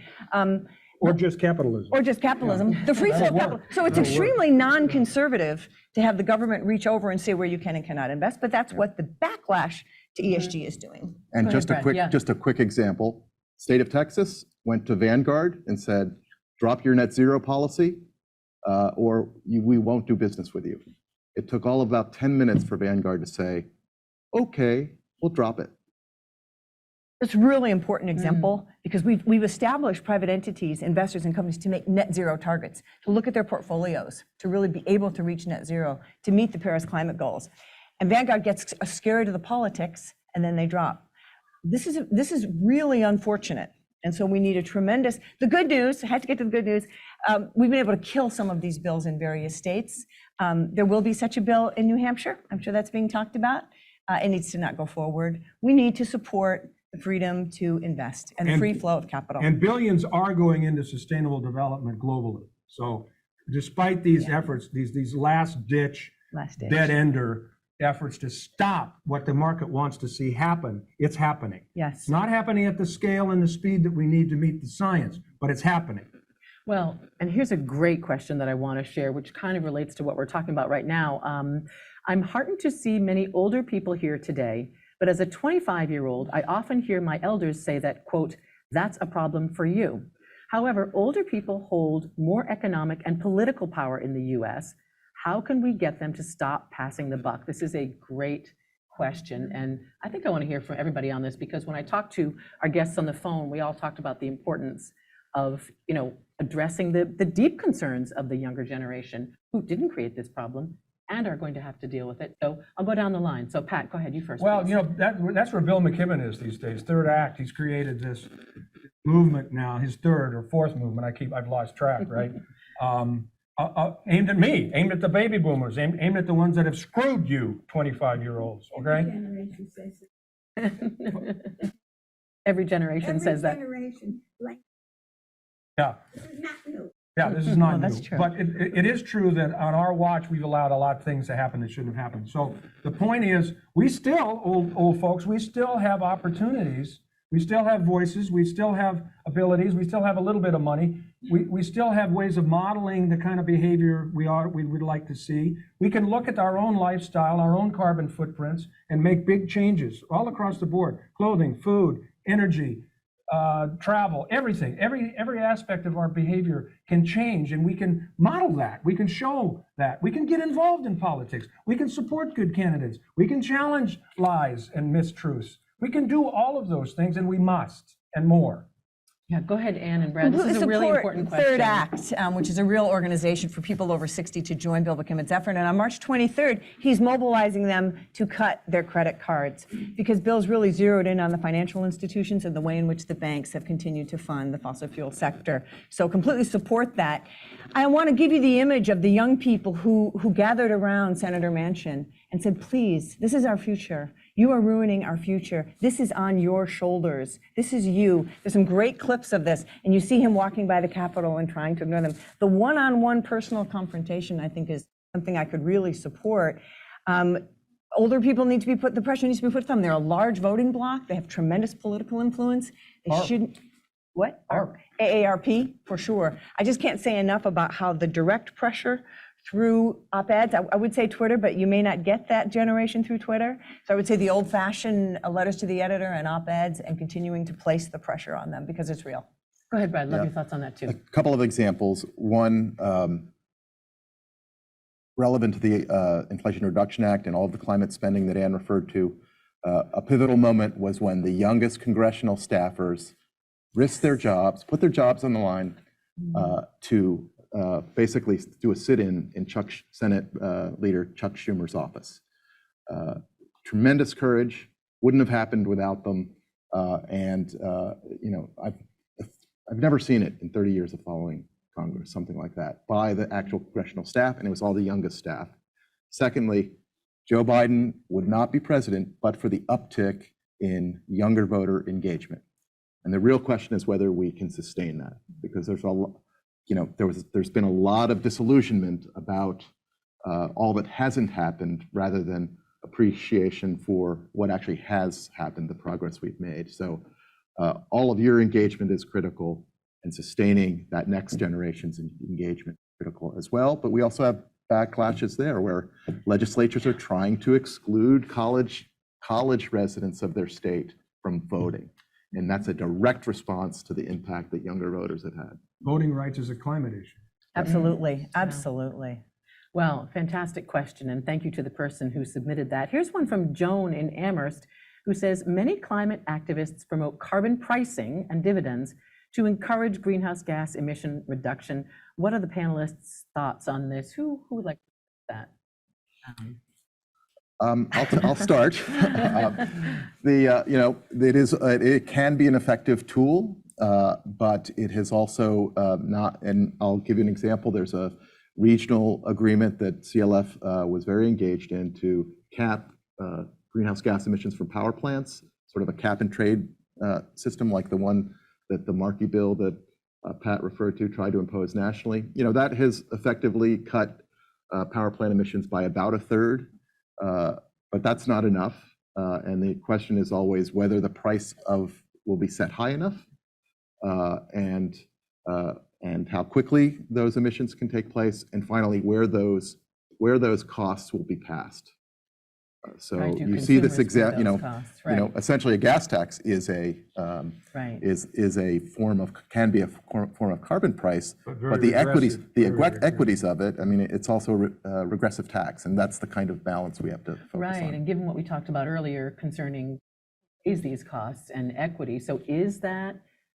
Or just capitalism. Or just capitalism, the free flow That'll capital. work. So it's That'll work. extremely non-conservative to have the government reach over and say where you can and cannot invest, but that's what the backlash to ESG is doing. And Go just ahead, a Brad. Yeah. just a quick example, state of Texas went to Vanguard and said, drop your net zero policy, or we won't do business with you. It took all of about 10 minutes for Vanguard to say, okay, we'll drop it. It's a really important example because we've established private entities, investors and companies to make net zero targets, to look at their portfolios, to really be able to reach net zero, to meet the Paris climate goals. And Vanguard gets scared of the politics and then they drop. This is really unfortunate. And so we need a tremendous, the good news, I had to get to the good news, we've been able to kill some of these bills in various states. There will be such a bill in New Hampshire. I'm sure that's being talked about. It needs to not go forward. We need to support the freedom to invest and the free flow of capital. And billions are going into sustainable development globally. So despite these efforts, these last ditch, dead ender efforts to stop what the market wants to see happen, it's happening. Yes. It's not happening at the scale and the speed that we need to meet the science, but it's happening. Well, and here's a great question that I want to share, which kind of relates to what we're talking about right now. I'm heartened to see many older people here today, but as a 25-year-old, I often hear my elders say that, quote, that's a problem for you. However, older people hold more economic and political power in the US. How can we get them to stop passing the buck? This is a great question, and I think I want to hear from everybody on this, because when I talked to our guests on the phone, we all talked about the importance of, addressing the deep concerns of the younger generation who didn't create this problem and are going to have to deal with it. So I'll go down the line. So Pat, go ahead, you first. Well, please. that's where Bill McKibben is these days. Third act, he's created this movement now, his third or fourth movement. I've lost track, right? Aimed at me, aimed at the baby boomers, aimed at the ones that have screwed you 25-year-olds, okay? Generation says it. Every generation says that. Every generation, like, Yeah. this is not new. Yeah, this is not Well, new. that's true. But it is true that on our watch, we've allowed a lot of things to happen that shouldn't have happened. So the point is, we still, old folks, we still have opportunities. We still have voices. We still have abilities. We still have a little bit of money. We still have ways of modeling the kind of behavior we would like to see. We can look at our own lifestyle, our own carbon footprints, and make big changes all across the board. Clothing, food, energy, travel, everything, every aspect of our behavior can change, and we can model that. We can show that. We can get involved in politics. We can support good candidates. We can challenge lies and mistruths. We can do all of those things, and we must, and more. Yeah, go ahead, Ann and Brad. This is a really Support important question. Third Act, which is a real organization for people over 60 to join Bill McKibben's effort. And on March 23rd, he's mobilizing them to cut their credit cards because Bill's really zeroed in on the financial institutions and the way in which the banks have continued to fund the fossil fuel sector. So completely support that. I want to give you the image of the young people who gathered around Senator Manchin and said, please, this is our future. You are ruining our future. This is on your shoulders. This is you. There's some great clips of this, and you see him walking by the Capitol and trying to ignore them. The one-on-one personal confrontation, I think, is something I could really support. Older people need to be the pressure needs to be put on them. They're a large voting bloc. They have tremendous political influence. They shouldn't, what? AARP, for sure. I just can't say enough about how the direct pressure through op-eds, I would say Twitter, but you may not get that generation through Twitter. So I would say the old-fashioned letters to the editor and op-eds and continuing to place the pressure on them because it's real. Go ahead, Brad. Love your thoughts on that too. A couple of examples. One, relevant to the Inflation Reduction Act and all of the climate spending that Ann referred to, a pivotal moment was when the youngest congressional staffers risked their jobs, put their jobs on the line to basically do a sit-in in Senate Leader Chuck Schumer's office. Tremendous courage, wouldn't have happened without them. I've never seen it in 30 years of following Congress, something like that, by the actual congressional staff, and it was all the youngest staff. Secondly, Joe Biden would not be president but for the uptick in younger voter engagement. And the real question is whether we can sustain that, because there's there's been a lot of disillusionment about all that hasn't happened rather than appreciation for what actually has happened, the progress we've made. So all of your engagement is critical, and sustaining that next generation's engagement is critical as well. But we also have backlashes there where legislatures are trying to exclude college residents of their state from voting. And that's a direct response to the impact that younger voters have had. Voting rights is a climate issue. Absolutely, absolutely. Well, fantastic question, and thank you to the person who submitted that. Here's one from Joan in Amherst, who says, many climate activists promote carbon pricing and dividends to encourage greenhouse gas emission reduction. What are the panelists' thoughts on this? Who would like to say that? I'll start. It can be an effective tool, but it has also not. And I'll give you an example. There's a regional agreement that CLF was very engaged in to cap greenhouse gas emissions from power plants, sort of a cap and trade system like the one that the Markey bill that Pat referred to tried to impose nationally. That has effectively cut power plant emissions by about a third, but that's not enough. And the question is always whether the price will be set high enough, and how quickly those emissions can take place, and finally where those costs will be passed. So you see this example, essentially a gas tax is a form of, can be a form of carbon price, but the equities of it, I mean, it's also a regressive tax, and that's the kind of balance we have to focus on. Right, and given what we talked about earlier concerning these costs and equity, so is that,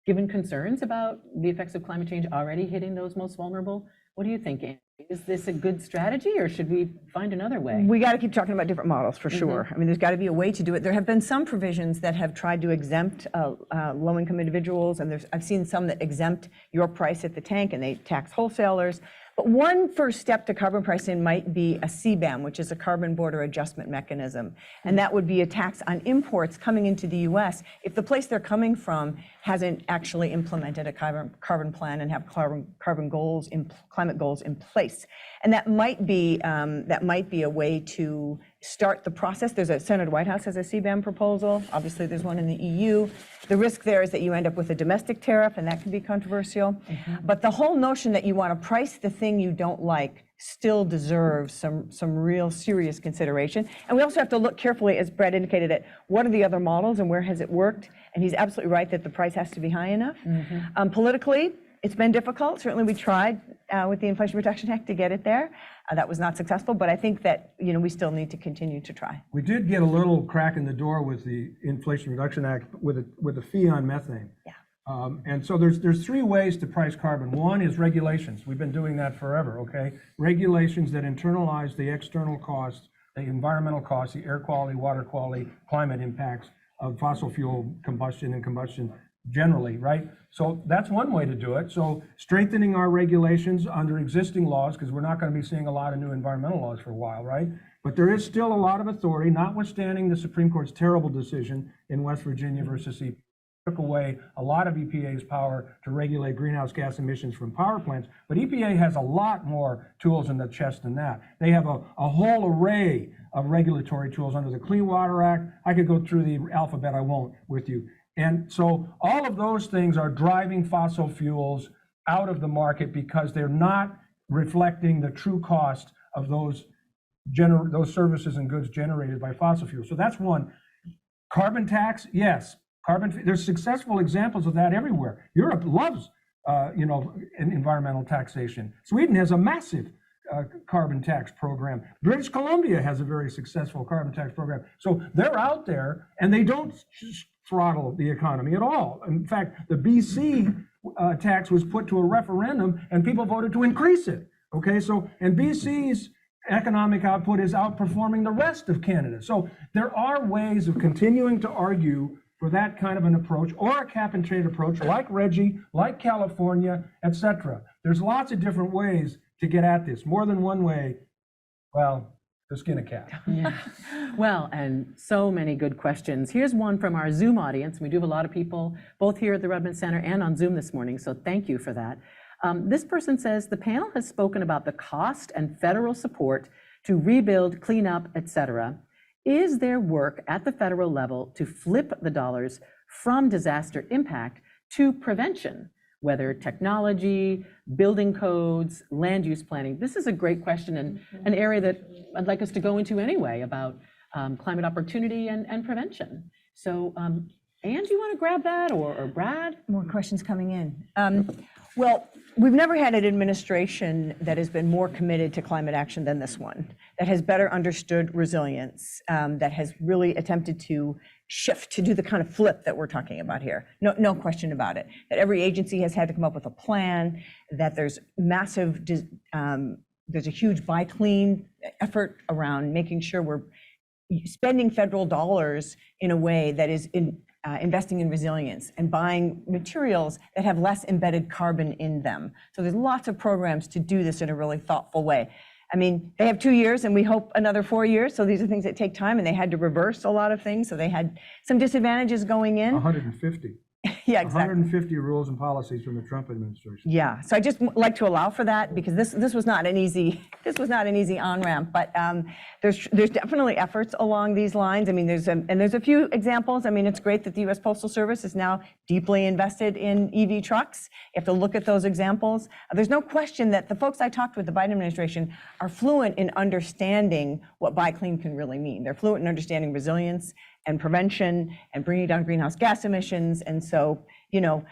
given concerns about the effects of climate change already hitting those most vulnerable, what do you think, Anne? Is this a good strategy, or should we find another way? We got to keep talking about different models for sure. I mean, there's got to be a way to do it. There have been some provisions that have tried to exempt low-income individuals, and I've seen some that exempt your price at the tank and they tax wholesalers. But one first step to carbon pricing might be a CBAM, which is a carbon border adjustment mechanism. And that would be a tax on imports coming into the US if the place they're coming from hasn't actually implemented a carbon plan and have climate goals in place. And that might be a way to start the process. There's a Senate White House has a CBAM proposal. Obviously, there's one in the EU. The risk there is that you end up with a domestic tariff, and that can be controversial. But the whole notion that you want to price the thing you don't like still deserves some real serious consideration. And we also have to look carefully, as Brad indicated, at what are the other models and where has it worked. And he's absolutely right that the price has to be high enough. Politically, it's been difficult. Certainly, we tried with the Inflation Reduction Act to get it there. That was not successful, but I think that we still need to continue to try. We did get a little crack in the door with the Inflation Reduction Act with a fee on methane. Yeah. And so there's three ways to price carbon. One is regulations. We've been doing that forever, okay? Regulations that internalize the external costs, the environmental costs, the air quality, water quality, climate impacts of fossil fuel combustion and combustion generally, right? So that's one way to do it. So strengthening our regulations under existing laws, because we're not going to be seeing a lot of new environmental laws for a while, right? But there is still a lot of authority, notwithstanding the Supreme Court's terrible decision in West Virginia versus EPA. Took away a lot of EPA's power to regulate greenhouse gas emissions from power plants, but EPA has a lot more tools in the chest than that. They have a whole array of regulatory tools under the Clean Water Act. I could go through the alphabet, I won't with you. And so all of those things are driving fossil fuels out of the market because they're not reflecting the true cost of those services and goods generated by fossil fuels. So that's one. Carbon tax, yes. There's successful examples of that everywhere. Europe loves, environmental taxation. Sweden has a massive carbon tax program. British Columbia has a very successful carbon tax program. So they're out there, and they don't throttle the economy at all. In fact, the BC tax was put to a referendum, and people voted to increase it. Okay, and BC's economic output is outperforming the rest of Canada. So there are ways of continuing to argue for that kind of an approach, or a cap and trade approach like Reggie, like California, etc. There's lots of different ways to get at this. More than one way, well, to skin a cat. Yeah. Well, and so many good questions. Here's one from our Zoom audience. We do have a lot of people both here at the Redmond Center and on Zoom this morning, so thank you for that. This person says, the panel has spoken about the cost and federal support to rebuild, clean up, etc. Is there work at the federal level to flip the dollars from disaster impact to prevention, whether technology, building codes, land use planning? This is a great question and an area that I'd like us to go into anyway about climate opportunity and prevention. So Anne, do you want to grab that, or Brad? More questions coming in. Well, we've never had an administration that has been more committed to climate action than this one, that has better understood resilience, that has really attempted to shift, to do the kind of flip that we're talking about here. No question about it. That every agency has had to come up with a plan, that there's massive, there's a huge buy clean effort around making sure we're spending federal dollars in a way that is investing in resilience and buying materials that have less embedded carbon in them. So there's lots of programs to do this in a really thoughtful way. I mean, they have 2 years and we hope another 4 years. So these are things that take time, and they had to reverse a lot of things. So they had some disadvantages going in. 150. Yeah, exactly. 150 rules and policies from the Trump administration. Yeah, so I just like to allow for that, because this was not an easy on-ramp, but there's definitely efforts along these lines. I mean, there's a few examples. I mean, it's great that the U.S. Postal Service is now deeply invested in EV trucks. You have to look at those examples. There's no question that the folks I talked with, the Biden administration, are fluent in understanding what buy clean can really mean. They're fluent in understanding resilience and prevention and bringing down greenhouse gas emissions. And so, you know,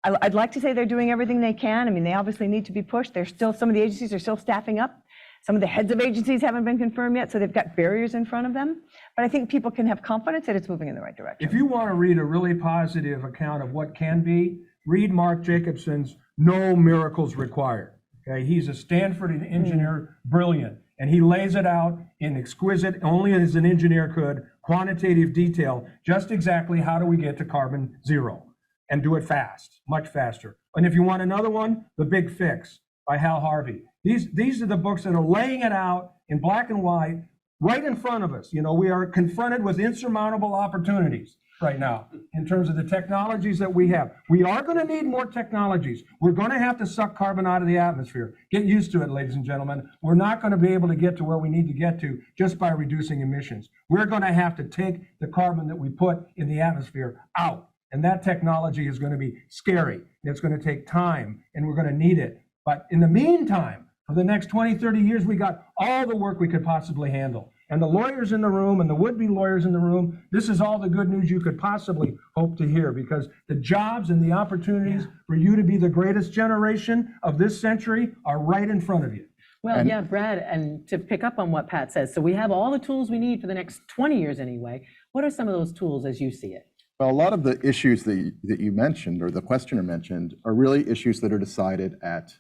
I'd like to say they're doing everything they can. I mean, they obviously need to be pushed. There's still, some of the agencies are still staffing up. Some of the heads of agencies haven't been confirmed yet, so they've got barriers in front of them. But I think people can have confidence that it's moving in the right direction. If you want to read a really positive account of what can be, read Mark Jacobson's No Miracles Required. Okay, he's a Stanford engineer, brilliant, and he lays it out in exquisite, only as an engineer could, quantitative detail, just exactly how do we get to carbon zero and do it fast, much faster. And if you want another one, The Big Fix by Hal Harvey. These are the books that are laying it out in black and white right in front of us. You know, we are confronted with insurmountable opportunities right now in terms of the technologies that we have. We are going to need more technologies. We're going to have to suck carbon out of the atmosphere. Get used to it, ladies and gentlemen. We're not going to be able to get to where we need to get to just by reducing emissions. We're going to have to take the carbon that we put in the atmosphere out. And that technology is going to be scary. It's going to take time, and we're going to need it. But in the meantime, for the next 20, 30 years, we got all the work we could possibly handle. And the lawyers in the room and the would-be lawyers in the room, this is all the good news you could possibly hope to hear, because the jobs and the opportunities for you to be the greatest generation of this century are right in front of you. Well, yeah, Brad, and to pick up on what Pat says, so we have all the tools we need for the next 20 years anyway. What are some of those tools as you see it? Well, a lot of the issues that you mentioned, or the questioner mentioned, are really issues that are decided at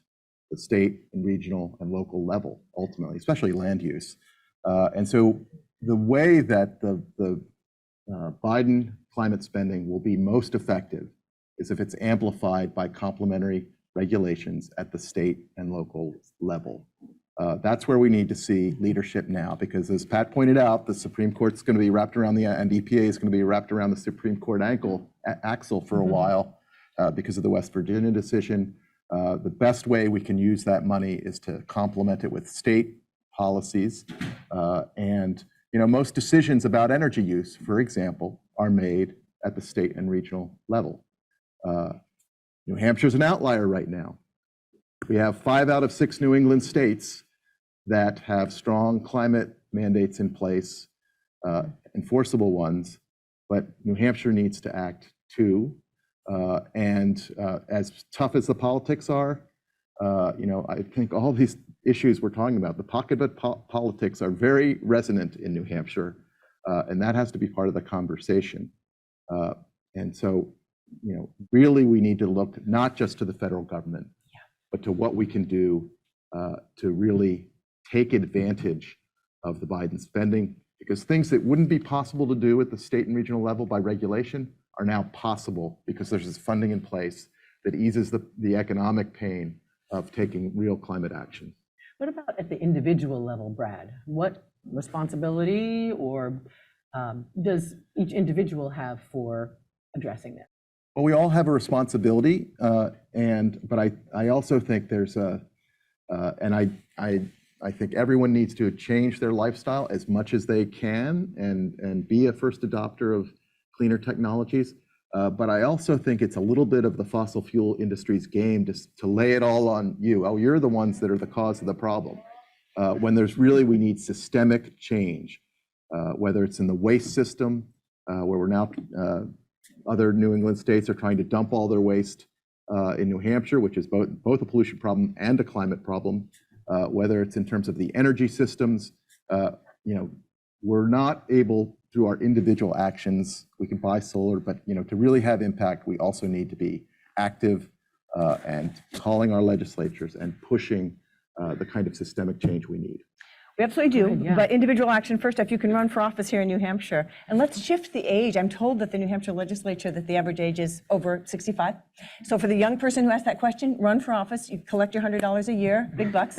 the state and regional and local level, ultimately, especially land use. And so the way that the Biden climate spending will be most effective is if it's amplified by complementary regulations at the state and local level. That's where we need to see leadership now, because as Pat pointed out, the Supreme Court's going to be wrapped around and EPA is going to be wrapped around the Supreme Court axle for a while because of the West Virginia decision. The best way we can use that money is to complement it with state policies. And you know, most decisions about energy use, for example, are made at the state and regional level. New Hampshire's an outlier right now. We have 5 out of 6 New England states that have strong climate mandates in place, enforceable ones, but New Hampshire needs to act too. As tough as the politics are, you know, I think all these issues we're talking about, the pocketbook politics, are very resonant in New Hampshire, and that has to be part of the conversation. And so, you know, really we need to look not just to the federal government, but to what we can do to really take advantage of the Biden spending, because things that wouldn't be possible to do at the state and regional level by regulation are now possible because there's this funding in place that eases the economic pain of taking real climate action. What about at the individual level, Brad? What responsibility, or does each individual have for addressing that? Well, we all have a responsibility, but I also think there's I think everyone needs to change their lifestyle as much as they can and be a first adopter of cleaner technologies. But I also think it's a little bit of the fossil fuel industry's game to lay it all on you. Oh, you're the ones that are the cause of the problem. When we need systemic change, whether it's in the waste system, where we're now, other New England states are trying to dump all their waste in New Hampshire, which is both a pollution problem and a climate problem. Whether it's in terms of the energy systems, we're not able through our individual actions. We can buy solar, but to really have impact, we also need to be active and calling our legislatures and pushing the kind of systemic change we need. We absolutely do, Good, yeah. but individual action first. If you can run for office here in New Hampshire, and let's shift the age. I'm told that the New Hampshire legislature, that the average age is over 65. So for the young person who asked that question, run for office. You collect your $100 a year, big bucks.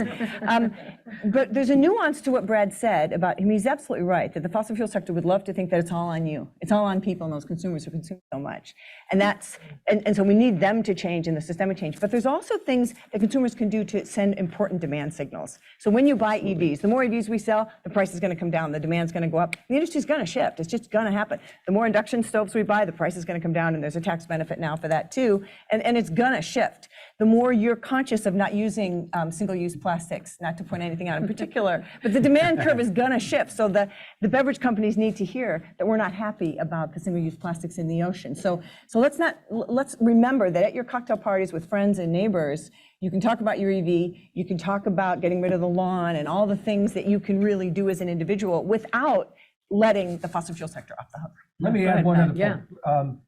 But there's a nuance to what Brad said about him. He's absolutely right that the fossil fuel sector would love to think that it's all on you. It's all on people and those consumers who consume so much. And so we need them to change in the systemic change. But there's also things that consumers can do to send important demand signals. So when you buy EVs, the more EVs we sell, the price is going to come down, the demand's going to go up. The industry's going to shift. It's just going to happen. The more induction stoves we buy, the price is going to come down, and there's a tax benefit now for that too. And it's going to shift. The more you're conscious of not using single-use plastics, not to point anything out in particular, but the demand curve is going to shift. So the beverage companies need to hear that we're not happy about the single-use plastics in the ocean. So let's remember that at your cocktail parties with friends and neighbors, you can talk about your EV, you can talk about getting rid of the lawn and all the things that you can really do as an individual without letting the fossil fuel sector off the hook. Let me add one other point.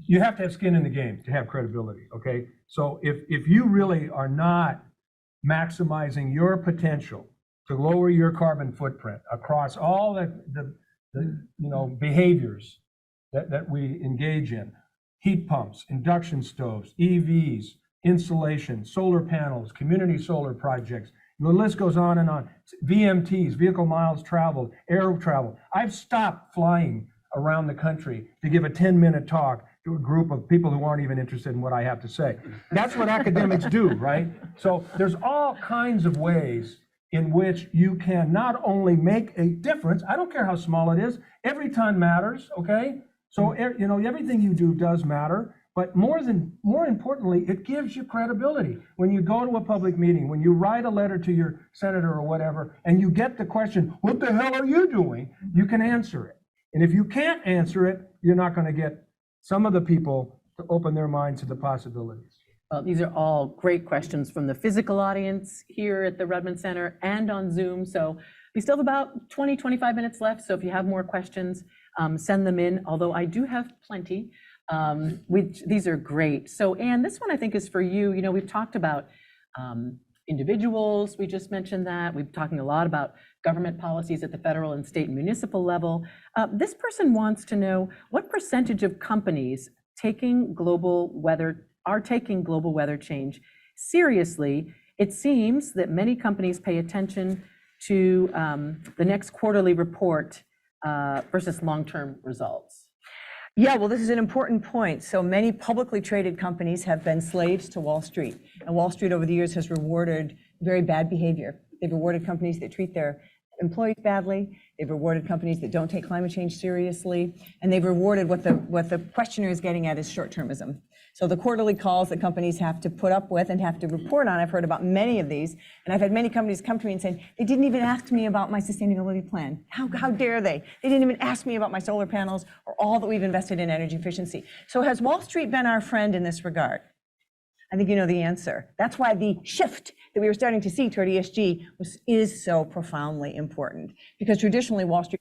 You have to have skin in the game to have credibility, okay? So if you really are not maximizing your potential to lower your carbon footprint across all the behaviors that we engage in, heat pumps, induction stoves, EVs, insulation, solar panels, community solar projects, the list goes on and on. VMTs, vehicle miles traveled, air travel. I've stopped flying around the country to give a 10-minute talk to a group of people who aren't even interested in what I have to say. That's what academics do, right? So there's all kinds of ways in which you can not only make a difference, I don't care how small it is, every ton matters, okay? So, everything you do does matter, but more importantly, it gives you credibility. When you go to a public meeting, when you write a letter to your senator or whatever, and you get the question, what the hell are you doing? You can answer it. And if you can't answer it, you're not going to get some of the people to open their minds to the possibilities. Well, these are all great questions from the physical audience here at the Redmond Center and on Zoom. So we still have about 20, 25 minutes left. So if you have more questions, send them in, although I do have plenty. These are great. So Anne, this one I think is for you. We've talked about individuals. We just mentioned that. We've been talking a lot about government policies at the federal and state and municipal level. This person wants to know what percentage of companies are taking global weather change seriously. It seems that many companies pay attention to the next quarterly report versus long-term results. Yeah, well, this is an important point. So many publicly traded companies have been slaves to Wall Street. And Wall Street over the years has rewarded very bad behavior. They've rewarded companies that treat their employees badly. They've rewarded companies that don't take climate change seriously. And they've rewarded what the questioner is getting at is short-termism. So the quarterly calls that companies have to put up with and have to report on, I've heard about many of these. And I've had many companies come to me and say, they didn't even ask me about my sustainability plan. How dare they? They didn't even ask me about my solar panels or all that we've invested in energy efficiency. So has Wall Street been our friend in this regard? I think you know the answer. That's why the shift that we were starting to see toward ESG is so profoundly important. Because traditionally, Wall Street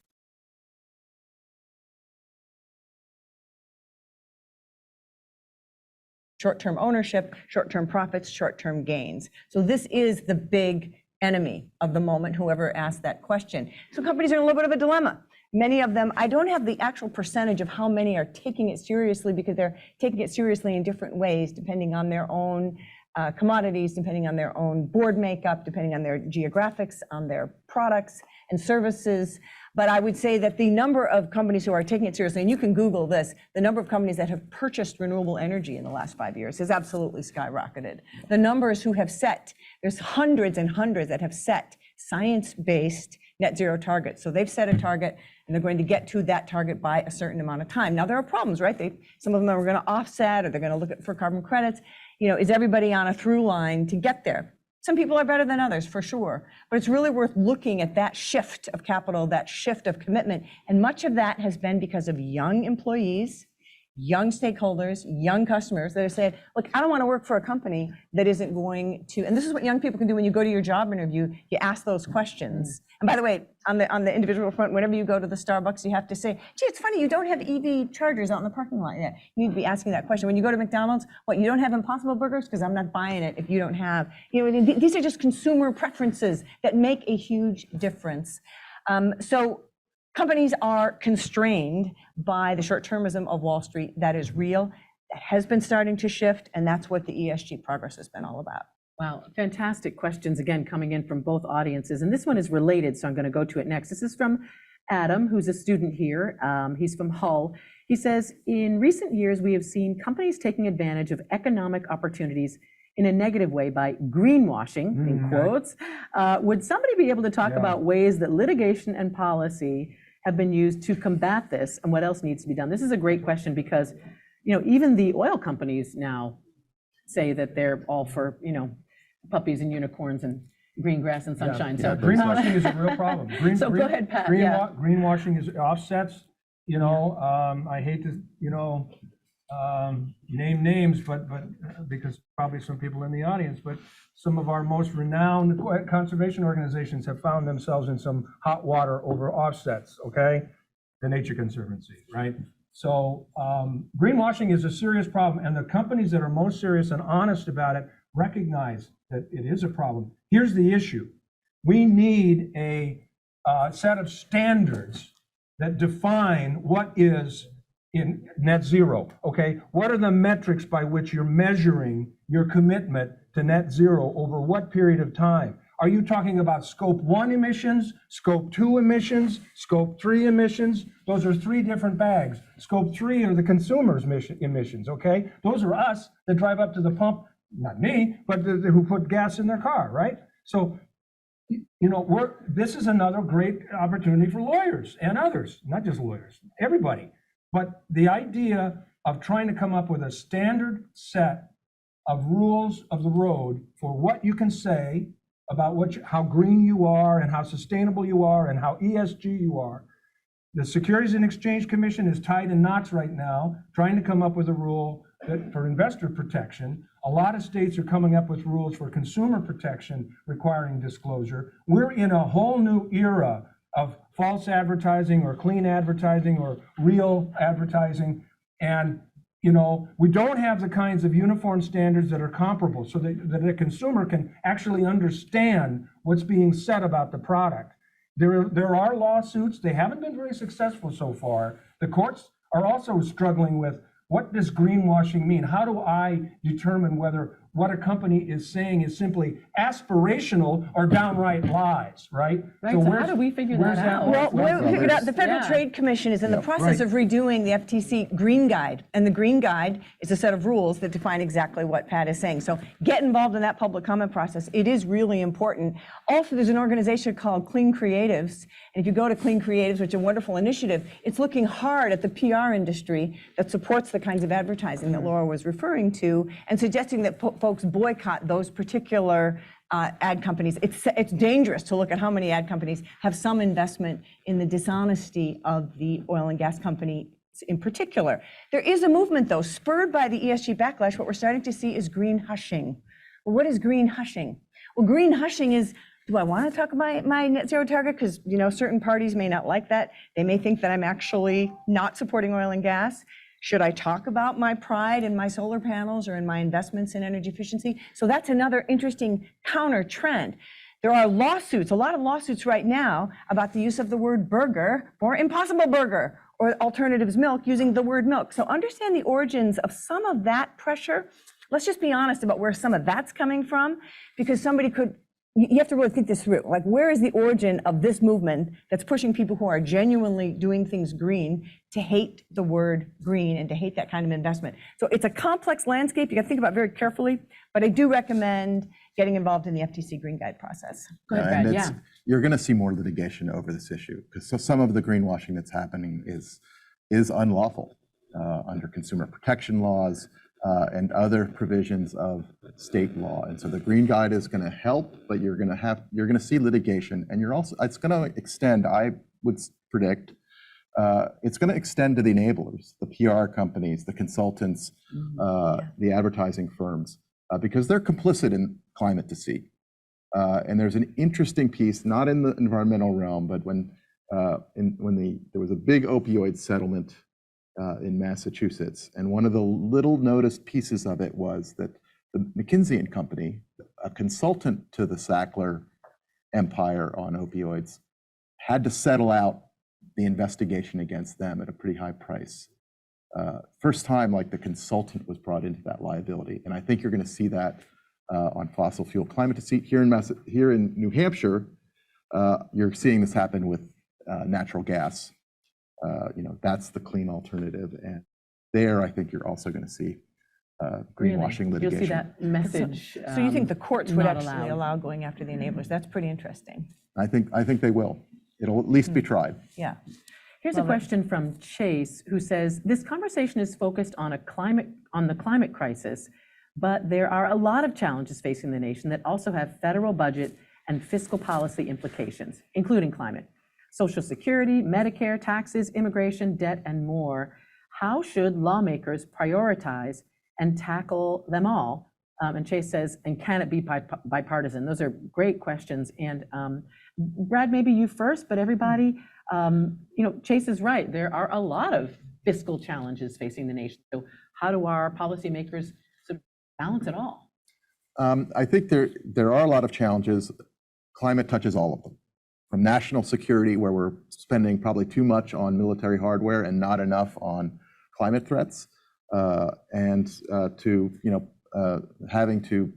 short-term ownership, short-term profits, short-term gains. So this is the big enemy of the moment, whoever asked that question. So companies are in a little bit of a dilemma. Many of them, I don't have the actual percentage of how many are taking it seriously because they're taking it seriously in different ways depending on their own commodities, depending on their own board makeup, depending on their geographics, on their products and services. But I would say that the number of companies who are taking it seriously, and you can Google this, the number of companies that have purchased renewable energy in the last 5 years has absolutely skyrocketed. The numbers who have set, there's hundreds and hundreds that have set science-based net zero targets. So they've set a target and they're going to get to that target by a certain amount of time. Now there are problems, right? Some of them are going to offset, or they're going to look at for carbon credits. You know, is everybody on a through line to get there? Some people are better than others, for sure. But it's really worth looking at that shift of capital, that shift of commitment. And much of that has been because of young employees, young stakeholders, young customers that have said, look, I don't want to work for a company that isn't going to, and this is what young people can do when you go to your job interview, you ask those questions. And by the way, on the individual front, whenever you go to the Starbucks, you have to say, gee, it's funny, you don't have EV chargers out in the parking lot yet. You need to be asking that question. When you go to McDonald's, what, you don't have Impossible Burgers? Because I'm not buying it if you don't have, you know, these are just consumer preferences that make a huge difference. So companies are constrained by the short-termism of Wall Street. That is real. That has been starting to shift, and that's what the ESG progress has been all about. Wow, fantastic questions again coming in from both audiences. And this one is related, so I'm going to go to it next. This is from Adam, who's a student here. He's from Hull. He says, in recent years, we have seen companies taking advantage of economic opportunities in a negative way by greenwashing, in quotes. Would somebody be able to talk about ways that litigation and policy have been used to combat this, and what else needs to be done? This is a great question because, you know, even the oil companies now say that they're all for, you know, puppies and unicorns and green grass and sunshine. Yeah, greenwashing is a real problem. So go ahead, Pat. Greenwashing is offsets. You know, I hate to, you know, name names, but because probably some people in the audience, but some of our most renowned conservation organizations have found themselves in some hot water over offsets. Okay, the Nature Conservancy, right? So greenwashing is a serious problem, and the companies that are most serious and honest about it recognize that it is a problem. Here's the issue. We need a set of standards that define what is in net zero, okay? What are the metrics by which you're measuring your commitment to net zero over what period of time? Are you talking about scope 1 emissions, scope 2 emissions, scope 3 emissions? Those are 3 different bags. Scope 3 are the consumer's emissions, okay? Those are us that drive up to the pump, not me, but who put gas in their car, right? So, you know, this is another great opportunity for lawyers and others, not just lawyers, everybody. But the idea of trying to come up with a standard set of rules of the road for what you can say about how green you are and how sustainable you are and how ESG you are. The Securities and Exchange Commission is tied in knots right now, trying to come up with a rule for investor protection. A lot of states are coming up with rules for consumer protection requiring disclosure. We're in a whole new era of false advertising or clean advertising or real advertising. And, you know, we don't have the kinds of uniform standards that are comparable so that a consumer can actually understand what's being said about the product. There are lawsuits. They haven't been very successful so far. The courts are also struggling with, what does greenwashing mean? How do I determine whether what a company is saying is simply aspirational or downright lies, right? Right, so how do we figure that out? Well, we figured out the Federal Trade Commission is in the process of redoing the FTC Green Guide. And the Green Guide is a set of rules that define exactly what Pat is saying. So get involved in that public comment process. It is really important. Also, there's an organization called Clean Creatives. And if you go to Clean Creatives, which is a wonderful initiative, it's looking hard at the PR industry that supports the kinds of advertising that Laura was referring to and suggesting that folks boycott those particular ad companies. It's dangerous to look at how many ad companies have some investment in the dishonesty of the oil and gas company in particular. There is a movement, though, spurred by the ESG backlash. What we're starting to see is green hushing. Well, what is green hushing? Well, green hushing is, do I want to talk about my net zero target? Because, you know, certain parties may not like that. They may think that I'm actually not supporting oil and gas. Should I talk about my pride in my solar panels or in my investments in energy efficiency? So that's another interesting counter trend. There are lawsuits, a lot of lawsuits right now about the use of the word burger or Impossible Burger or alternatives milk using the word milk. So understand the origins of some of that pressure. let's just be honest about where some of that's coming from, because somebody could, you have to really think this through. Like, where is the origin of this movement that's pushing people who are genuinely doing things green to hate the word green and to hate that kind of investment? So it's a complex landscape. You got to think about very carefully, but I do recommend getting involved in the FTC Green Guide process. Go ahead, And Brad. it's- Yeah. You're going to see more litigation over this issue, because some of the greenwashing that's happening is unlawful under consumer protection laws and other provisions of state law. And so the Green Guide is going to help, but you're going to see litigation, and it's going to extend, I would predict, it's going to extend to the enablers, the PR companies, the consultants, the advertising firms, because they're complicit in climate deceit. And there's an interesting piece, not in the environmental realm, but when there was a big opioid settlement in Massachusetts, and one of the little noticed pieces of it was that the McKinsey and Company, a consultant to the Sackler empire on opioids, had to settle out the investigation against them at a pretty high price. First time, like, the consultant was brought into that liability, and I think you're going to see that on fossil fuel climate deceit here in New Hampshire. You're seeing this happen with natural gas. That's the clean alternative, and there I think you're also going to see greenwashing litigation. You'll see that message. So you think the courts would not actually allowed. allow going after the enablers? That's pretty interesting. I think they will. It'll at least be tried. Yeah. Here's a question from Chase, who says, this conversation is focused on the climate crisis, but there are a lot of challenges facing the nation that also have federal budget and fiscal policy implications, including climate, Social Security, Medicare, taxes, immigration, debt, and more. How should lawmakers prioritize and tackle them all? And Chase says, and can it be bipartisan? Those are great questions. And Brad, maybe you first, but everybody, Chase is right. There are a lot of fiscal challenges facing the nation. So how do our policymakers sort of balance it all? I think there are a lot of challenges. Climate touches all of them. From national security, where we're spending probably too much on military hardware and not enough on climate threats, and to having to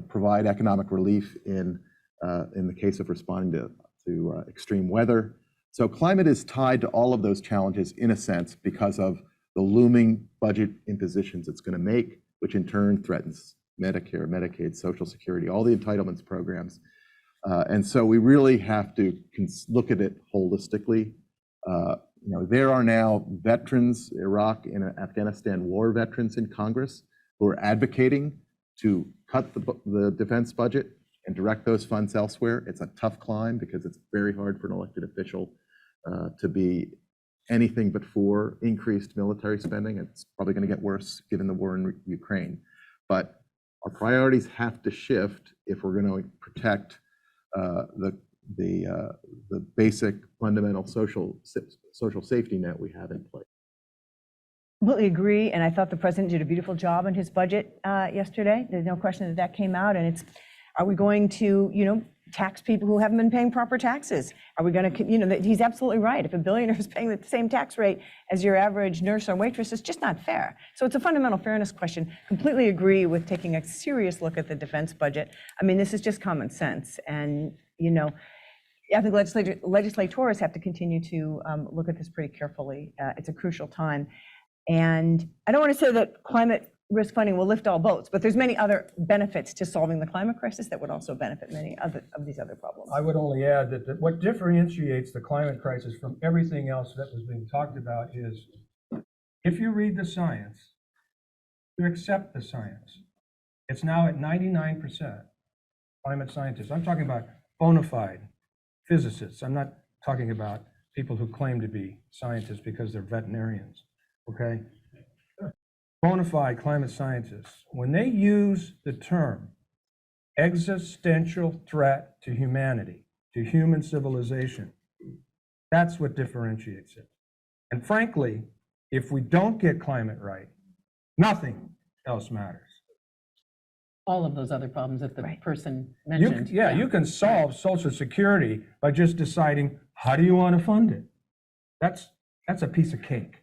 provide economic relief in the case of responding to extreme weather. So climate is tied to all of those challenges in a sense because of the looming budget impositions it's going to make, which in turn threatens Medicare, Medicaid, Social Security, all the entitlements programs. And so we really have to look at it holistically. There are now veterans, Iraq and Afghanistan war veterans in Congress who are advocating to cut the defense budget and direct those funds elsewhere. It's a tough climb because it's very hard for an elected official to be anything but for increased military spending. It's probably going to get worse given the war in Ukraine. But our priorities have to shift if we're going to protect the basic fundamental social safety net we have in place. Completely agree, and I thought the president did a beautiful job on his budget yesterday. There's no question that came out, and it's, are we going to, tax people who haven't been paying proper taxes? Are we going to, he's absolutely right. If a billionaire is paying the same tax rate as your average nurse or waitress, it's just not fair. So it's a fundamental fairness question. Completely agree with taking a serious look at the defense budget. I mean, this is just common sense, and I think legislators have to continue to look at this pretty carefully. It's a crucial time. And I don't want to say that climate risk funding will lift all boats, but there's many other benefits to solving the climate crisis that would also benefit many other of these other problems. I would only add that what differentiates the climate crisis from everything else that was being talked about is if you read the science, you accept the science. It's now at 99% climate scientists. I'm talking about bona fide physicists. I'm not talking about people who claim to be scientists because they're veterinarians, okay? Bona fide climate scientists, when they use the term existential threat to humanity, to human civilization, that's what differentiates it. And frankly, if we don't get climate right, nothing else matters. All of those other problems that the person mentioned. You can solve Social Security by just deciding, how do you want to fund it? That's a piece of cake.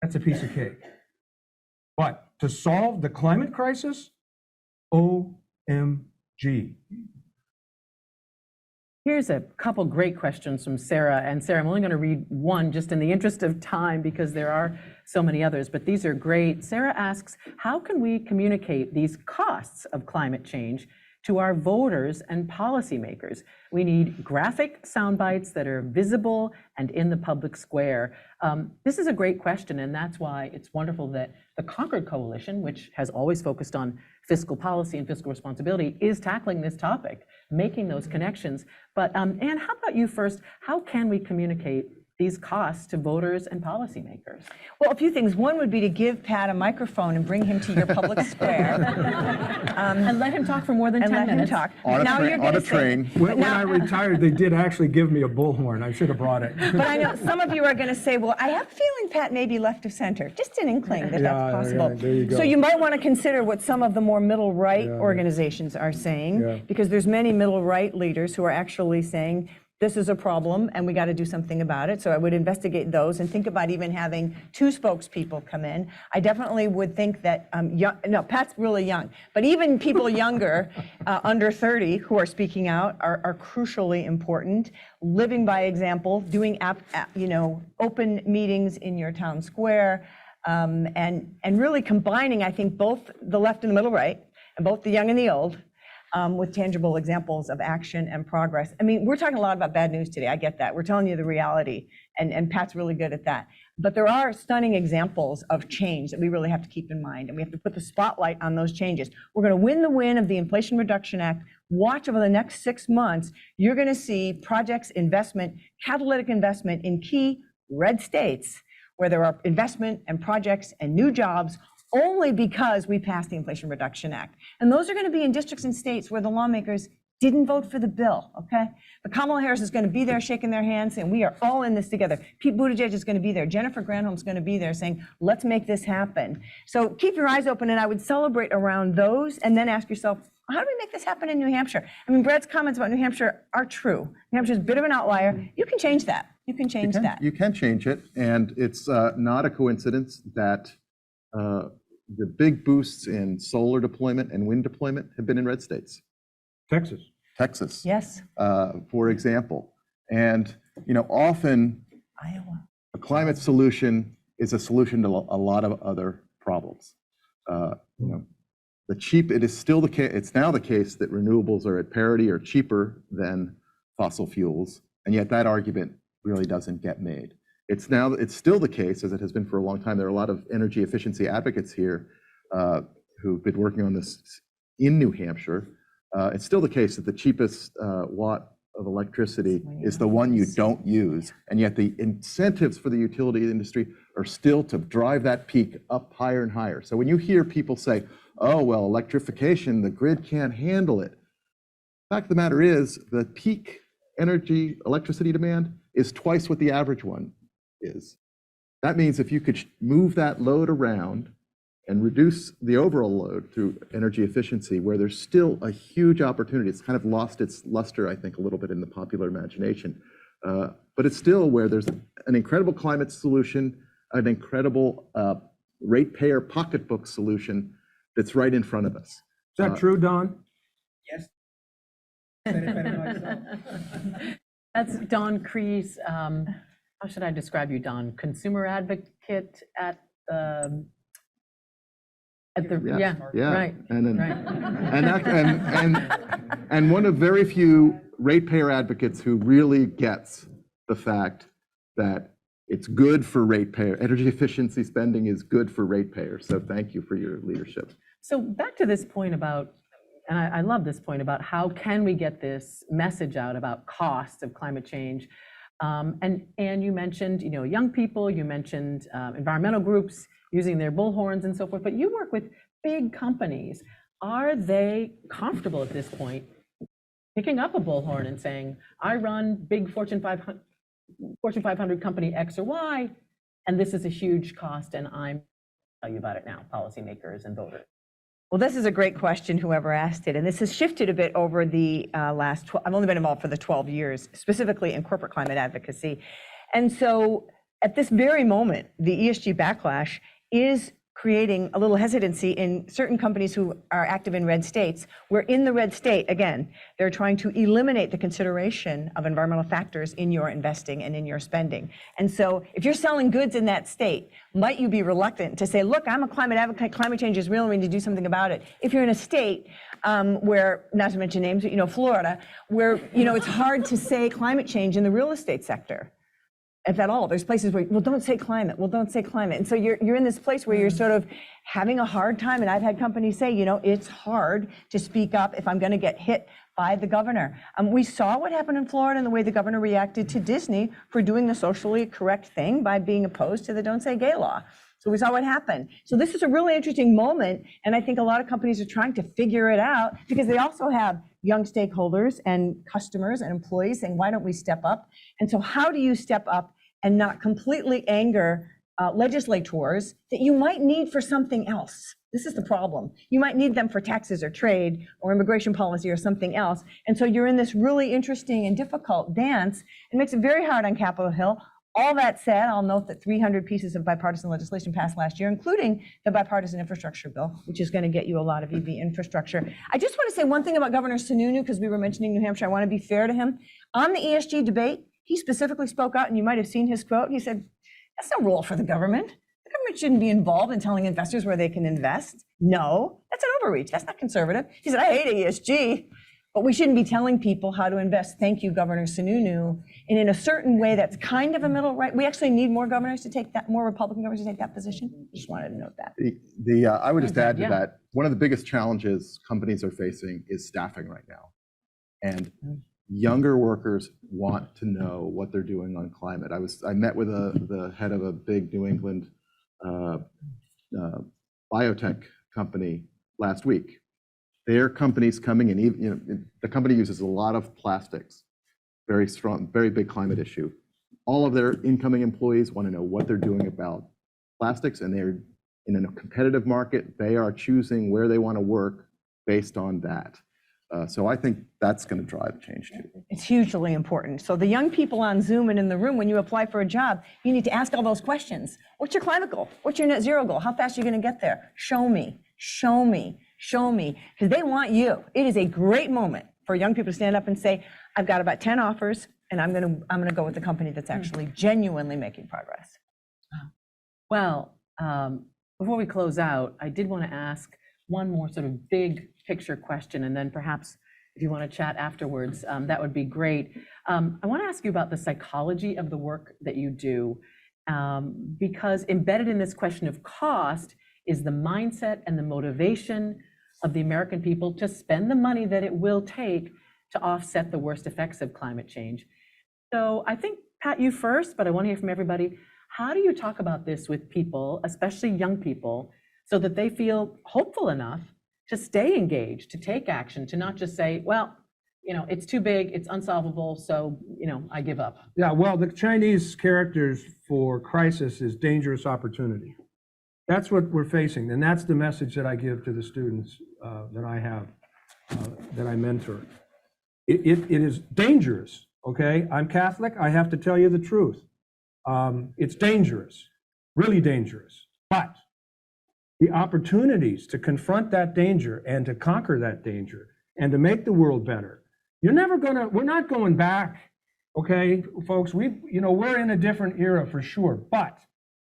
That's a piece of cake. But to solve the climate crisis? OMG. Here's a couple great questions from Sarah. And Sarah, I'm only going to read one just in the interest of time because there are so many others, but these are great. Sarah asks, how can we communicate these costs of climate change to our voters and policymakers? We need graphic sound bites that are visible and in the public square. This is a great question, and that's why it's wonderful that the Concord Coalition, which has always focused on fiscal policy and fiscal responsibility, is tackling this topic, making those connections. But Anne, how about you first? How can we communicate these costs to voters and policymakers? Well, a few things. One would be to give Pat a microphone and bring him to your public square. And let him talk for more than 10 and let minutes. him talk. On Now you're a gonna say- train. When I retired, they did actually give me a bullhorn. I should have brought it. But I know some of you are going to say, well, I have a feeling Pat may be left of center. Just an inkling that Yeah, that's possible. yeah, there you go. So you might want to consider what some of the more middle right organizations are saying, Yeah. because there's many middle right leaders who are actually saying, this is a problem and we got to do something about it. So I would investigate those and think about even having 2 spokespeople come in. I definitely would think that, no, Pat's really young, but even people younger, under 30, who are speaking out are crucially important. Living by example, doing open meetings in your town square, and really combining, I think, both the left and the middle right, and both the young and the old, with tangible examples of action and progress. I mean, we're talking a lot about bad news today. I get that. We're telling you the reality, and Pat's really good at that. But there are stunning examples of change that we really have to keep in mind, and we have to put the spotlight on those changes. We're going to win the win of the Inflation Reduction Act. Watch over the next 6 months. You're going to see projects, investment, catalytic investment in key red states where there are investment and projects and new jobs only because we passed the Inflation Reduction Act. And those are going to be in districts and states where the lawmakers didn't vote for the bill, okay? But Kamala Harris is going to be there shaking their hands saying, we are all in this together. Pete Buttigieg is going to be there. Jennifer Granholm's going to be there saying, let's make this happen. So keep your eyes open, and I would celebrate around those and then ask yourself, how do we make this happen in New Hampshire? I mean, Brad's comments about New Hampshire are true. New Hampshire is a bit of an outlier. You can change that. You can change that. You can change it, and it's not a coincidence that the big boosts in solar deployment and wind deployment have been in red states. Texas, Yes. for example. And often Iowa. a climate solution is a solution to a lot of other problems. It is still the case. It's now the case that renewables are at parity or cheaper than fossil fuels, and yet that argument really doesn't get made. It's still the case, as it has been for a long time. There are a lot of energy efficiency advocates here who've been working on this in New Hampshire. It's still the case that the cheapest watt of electricity is the one you don't use, and yet the incentives for the utility industry are still to drive that peak up higher and higher. So when you hear people say, oh, well, electrification, the grid can't handle it. The fact of the matter is the peak electricity demand is twice what the average one is. That means if you could move that load around and reduce the overall load through energy efficiency, where there's still a huge opportunity. It's kind of lost its luster, I think, a little bit in the popular imagination. But it's still where there's an incredible climate solution, an incredible ratepayer pocketbook solution that's right in front of us. Is that true, Don? Yes. Said it better myself. That's Don Kreese. How should I describe you, Don? Consumer advocate at the Yeah, right. And then, Right. and one of very few ratepayer advocates who really gets the fact that it's good for ratepayer. Energy efficiency spending is good for ratepayers. So thank you for your leadership. So back to this point about, and I love this point about how can we get this message out about costs of climate change. And you mentioned, young people, you mentioned environmental groups using their bullhorns and so forth, but you work with big companies. Are they comfortable at this point picking up a bullhorn and saying, I run big Fortune 500 company X or Y, and this is a huge cost, and I'm tell you about it now, policymakers and voters? Well, this is a great question, whoever asked it, and this has shifted a bit over the last 12, I've only been involved for the 12 years, specifically in corporate climate advocacy. And so at this very moment, the ESG backlash is creating a little hesitancy in certain companies who are active in red states, where in the red state, again, they're trying to eliminate the consideration of environmental factors in your investing and in your spending. And so if you're selling goods in that state, might you be reluctant to say, look, I'm a climate advocate, climate change is real, we need to do something about it. If you're in a state where, not to mention names, but, Florida, where, it's hard to say climate change in the real estate sector. If at all, there's places where, well, don't say climate, And so you're in this place where you're sort of having a hard time. And I've had companies say, it's hard to speak up if I'm going to get hit by the governor. We saw what happened in Florida and the way the governor reacted to Disney for doing the socially correct thing by being opposed to the Don't Say Gay law. So we saw what happened. So this is a really interesting moment. And I think a lot of companies are trying to figure it out because they also have young stakeholders and customers and employees saying, why don't we step up? And so how do you step up and not completely anger legislators that you might need for something else? This is the problem. You might need them for taxes or trade or immigration policy or something else. And so you're in this really interesting and difficult dance. It makes it very hard on Capitol Hill. All that said, I'll note that 300 pieces of bipartisan legislation passed last year, including the bipartisan infrastructure bill, which is going to get you a lot of EV infrastructure. I just want to say one thing about Governor Sununu, because we were mentioning New Hampshire. I want to be fair to him. On the ESG debate, he specifically spoke out, and you might have seen his quote. He said, that's no role for the government. The government shouldn't be involved in telling investors where they can invest. No, that's an overreach. That's not conservative. He said, I hate ESG. But we shouldn't be telling people how to invest. Thank you, Governor Sununu. And in a certain way, that's kind of a middle right. We actually need more governors to take that, more Republican governors to take that position. Just wanted to note that. I would just add to that, one of the biggest challenges companies are facing is staffing right now. And younger workers want to know what they're doing on climate. I met with the head of a big New England biotech company last week. Their company's coming in, the company uses a lot of plastics, very strong, very big climate issue. All of their incoming employees want to know what they're doing about plastics, and they're in a competitive market. They are choosing where they want to work based on that. So I think that's going to drive change too. It's hugely important. So the young people on Zoom and in the room, when you apply for a job, you need to ask all those questions. What's your climate goal? What's your net zero goal? How fast are you going to get there? Show me, show me, show me, because they want you. It is a great moment for young people to stand up and say, I've got about 10 offers, and I'm going to go with the company that's actually genuinely making progress. Well, before we close out, I did want to ask one more sort of big picture question, and then perhaps if you want to chat afterwards, that would be great. I want to ask you about the psychology of the work that you do, because embedded in this question of cost is the mindset and the motivation of the American people to spend the money that it will take to offset the worst effects of climate change. So I think, Pat, you first, but I want to hear from everybody. How do you talk about this with people, especially young people, so that they feel hopeful enough to stay engaged, to take action, to not just say, well, it's too big, it's unsolvable, so, I give up. Yeah, well, the Chinese characters for crisis is dangerous opportunity. That's what we're facing, and that's the message that I give to the students that I have, that I mentor. It is dangerous, okay? I'm Catholic, I have to tell you the truth. It's dangerous, really dangerous, but the opportunities to confront that danger and to conquer that danger and to make the world better, we're not going back, okay, folks? We're in a different era for sure, but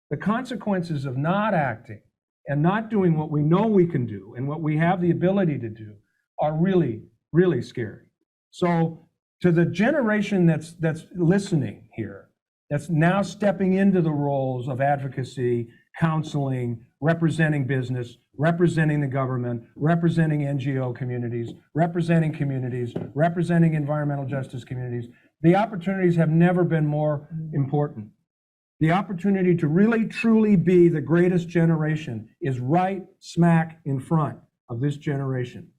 the consequences of not acting and not doing what we know we can do and what we have the ability to do are really, really scary. So to the generation that's listening here, that's now stepping into the roles of advocacy, counseling, representing business, representing the government, representing NGO communities, representing environmental justice communities, the opportunities have never been more important. The opportunity to really, truly be the greatest generation is right smack in front of this generation.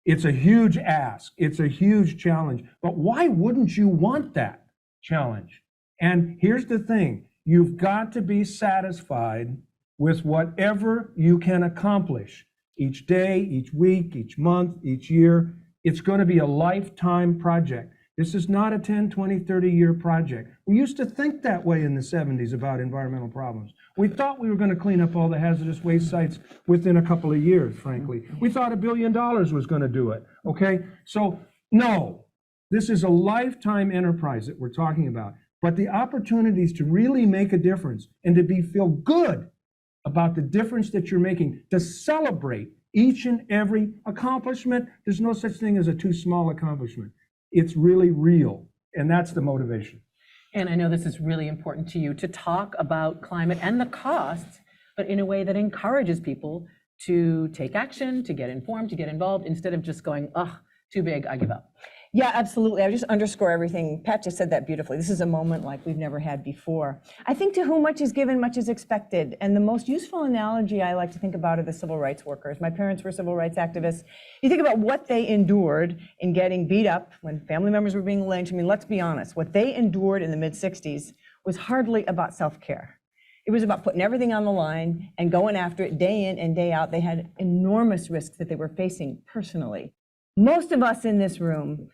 It's a huge ask. It's a huge challenge. But why wouldn't you want that challenge? And here's the thing. You've got to be satisfied with whatever you can accomplish each day, each week, each month, each year. It's going to be a lifetime project. This is not a 10, 20, 30-year project. We used to think that way in the 70s about environmental problems. We thought we were going to clean up all the hazardous waste sites within a couple of years, frankly. We thought $1 billion was going to do it, okay? So, no, this is a lifetime enterprise that we're talking about. But the opportunities to really make a difference and to feel good about the difference that you're making, to celebrate each and every accomplishment. There's no such thing as a too small accomplishment. It's really real, and that's the motivation. And I know this is really important to you to talk about climate and the costs, but in a way that encourages people to take action, to get informed, to get involved, instead of just going, ugh, too big, I give up. Yeah, absolutely. I would just underscore everything. Pat just said that beautifully. This is a moment like we've never had before. I think to whom much is given, much is expected. And the most useful analogy I like to think about are the civil rights workers. My parents were civil rights activists. You think about what they endured in getting beat up when family members were being lynched. I mean, let's be honest. What they endured in the mid-'60s was hardly about self-care. It was about putting everything on the line and going after it day in and day out. They had enormous risks that they were facing personally. Most of us in this room,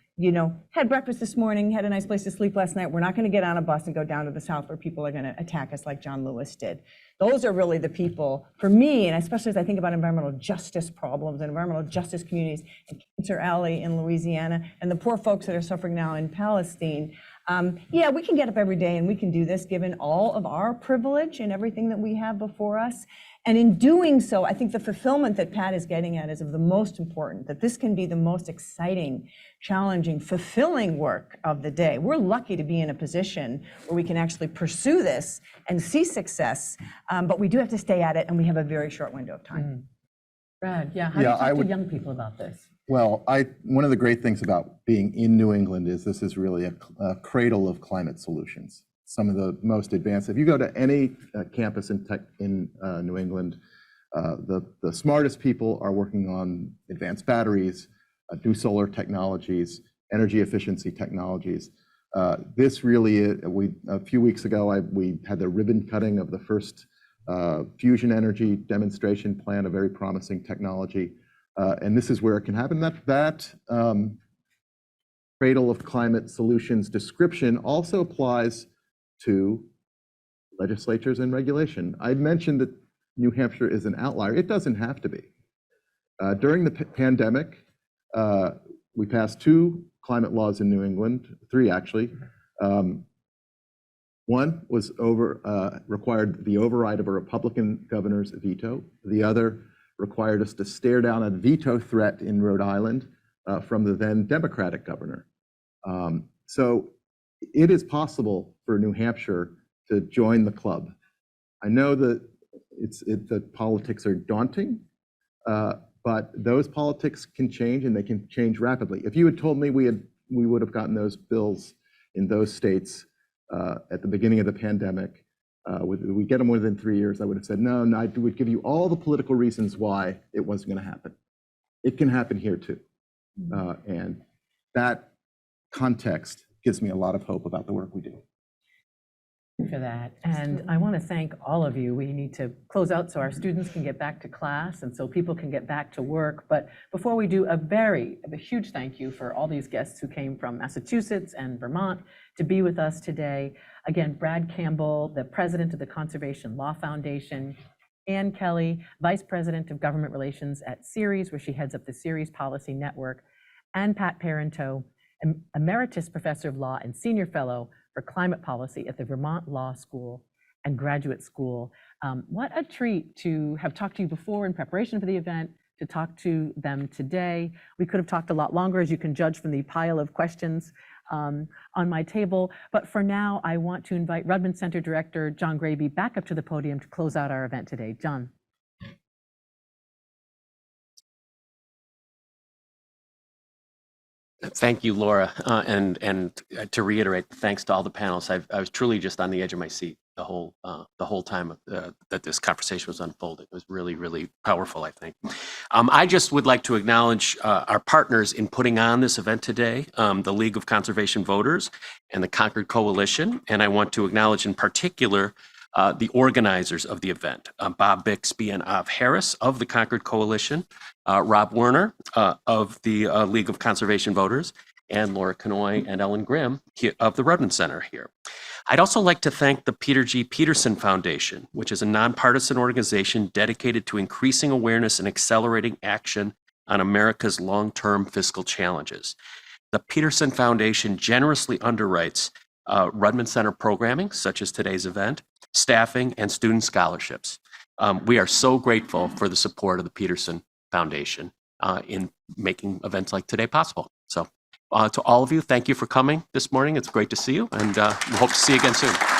had breakfast this morning, had a nice place to sleep last night. We're not going to get on a bus and go down to the South where people are going to attack us like John Lewis did. Those are really the people, for me, and especially as I think about environmental justice problems and environmental justice communities in Cancer Alley in Louisiana and the poor folks that are suffering now in Palestine. Yeah, we can get up every day and we can do this given all of our privilege and everything that we have before us. And in doing so, I think the fulfillment that Pat is getting at is of the most important, that this can be the most exciting, challenging, fulfilling work of the day. We're lucky to be in a position where we can actually pursue this and see success, but we do have to stay at it, and we have a very short window of time. Brad, how do you talk to young people about this? Well, one of the great things about being in New England is this is really a cradle of climate solutions. Some of the most advanced. If you go to any campus in New England, the smartest people are working on advanced batteries, new solar technologies, energy efficiency technologies. This really, a few weeks ago, we had the ribbon cutting of the first fusion energy demonstration plant, a very promising technology. And this is where it can happen. That cradle of climate solutions description also applies to legislatures and regulation. I mentioned that New Hampshire is an outlier. It doesn't have to be. During the pandemic, we passed 2 climate laws in New England, 3 actually. One was required the override of a Republican governor's veto. The other required us to stare down a veto threat in Rhode Island from the then Democratic governor. So it is possible for New Hampshire to join the club. I know that the politics are daunting, but those politics can change, and they can change rapidly. If you had told me we would have gotten those bills in those states at the beginning of the pandemic, we get them within 3 years, I would have said, no, I would give you all the political reasons why it wasn't going to happen. It can happen here too. And that context gives me a lot of hope about the work we do. For that. And I want to thank all of you. We need to close out so our students can get back to class and so people can get back to work. But before we do, a huge thank you for all these guests who came from Massachusetts and Vermont to be with us today. Again, Brad Campbell, the president of the Conservation Law Foundation, Ann Kelly, vice president of government relations at Ceres, where she heads up the Ceres Policy Network, and Pat Parenteau, Emeritus Professor of Law and Senior Fellow for Climate Policy at the Vermont Law School and Graduate School. What a treat to have talked to you before in preparation for the event, to talk to them today. We could have talked a lot longer, as you can judge from the pile of questions on my table. But for now, I want to invite Rudman Center Director John Graby back up to the podium to close out our event today. John. Thank you, Laura, and to reiterate, thanks to all the panelists. I was truly just on the edge of my seat the whole time that this conversation was unfolding. It was really, really powerful, I think. I just would like to acknowledge our partners in putting on this event today, the League of Conservation Voters and the Concord Coalition, and I want to acknowledge in particular the organizers of the event, Bob Bixby and Av Harris of the Concord Coalition, Rob Werner of the League of Conservation Voters, and Laura Kanoy and Ellen Grimm of the Rudman Center here. I'd also like to thank the Peter G. Peterson Foundation, which is a nonpartisan organization dedicated to increasing awareness and accelerating action on America's long-term fiscal challenges. The Peterson Foundation generously underwrites Rudman Center programming, such as today's event, staffing, and student scholarships. We are so grateful for the support of the Peterson Foundation in making events like today possible. So to all of you, thank you for coming this morning. It's great to see you, and we hope to see you again soon.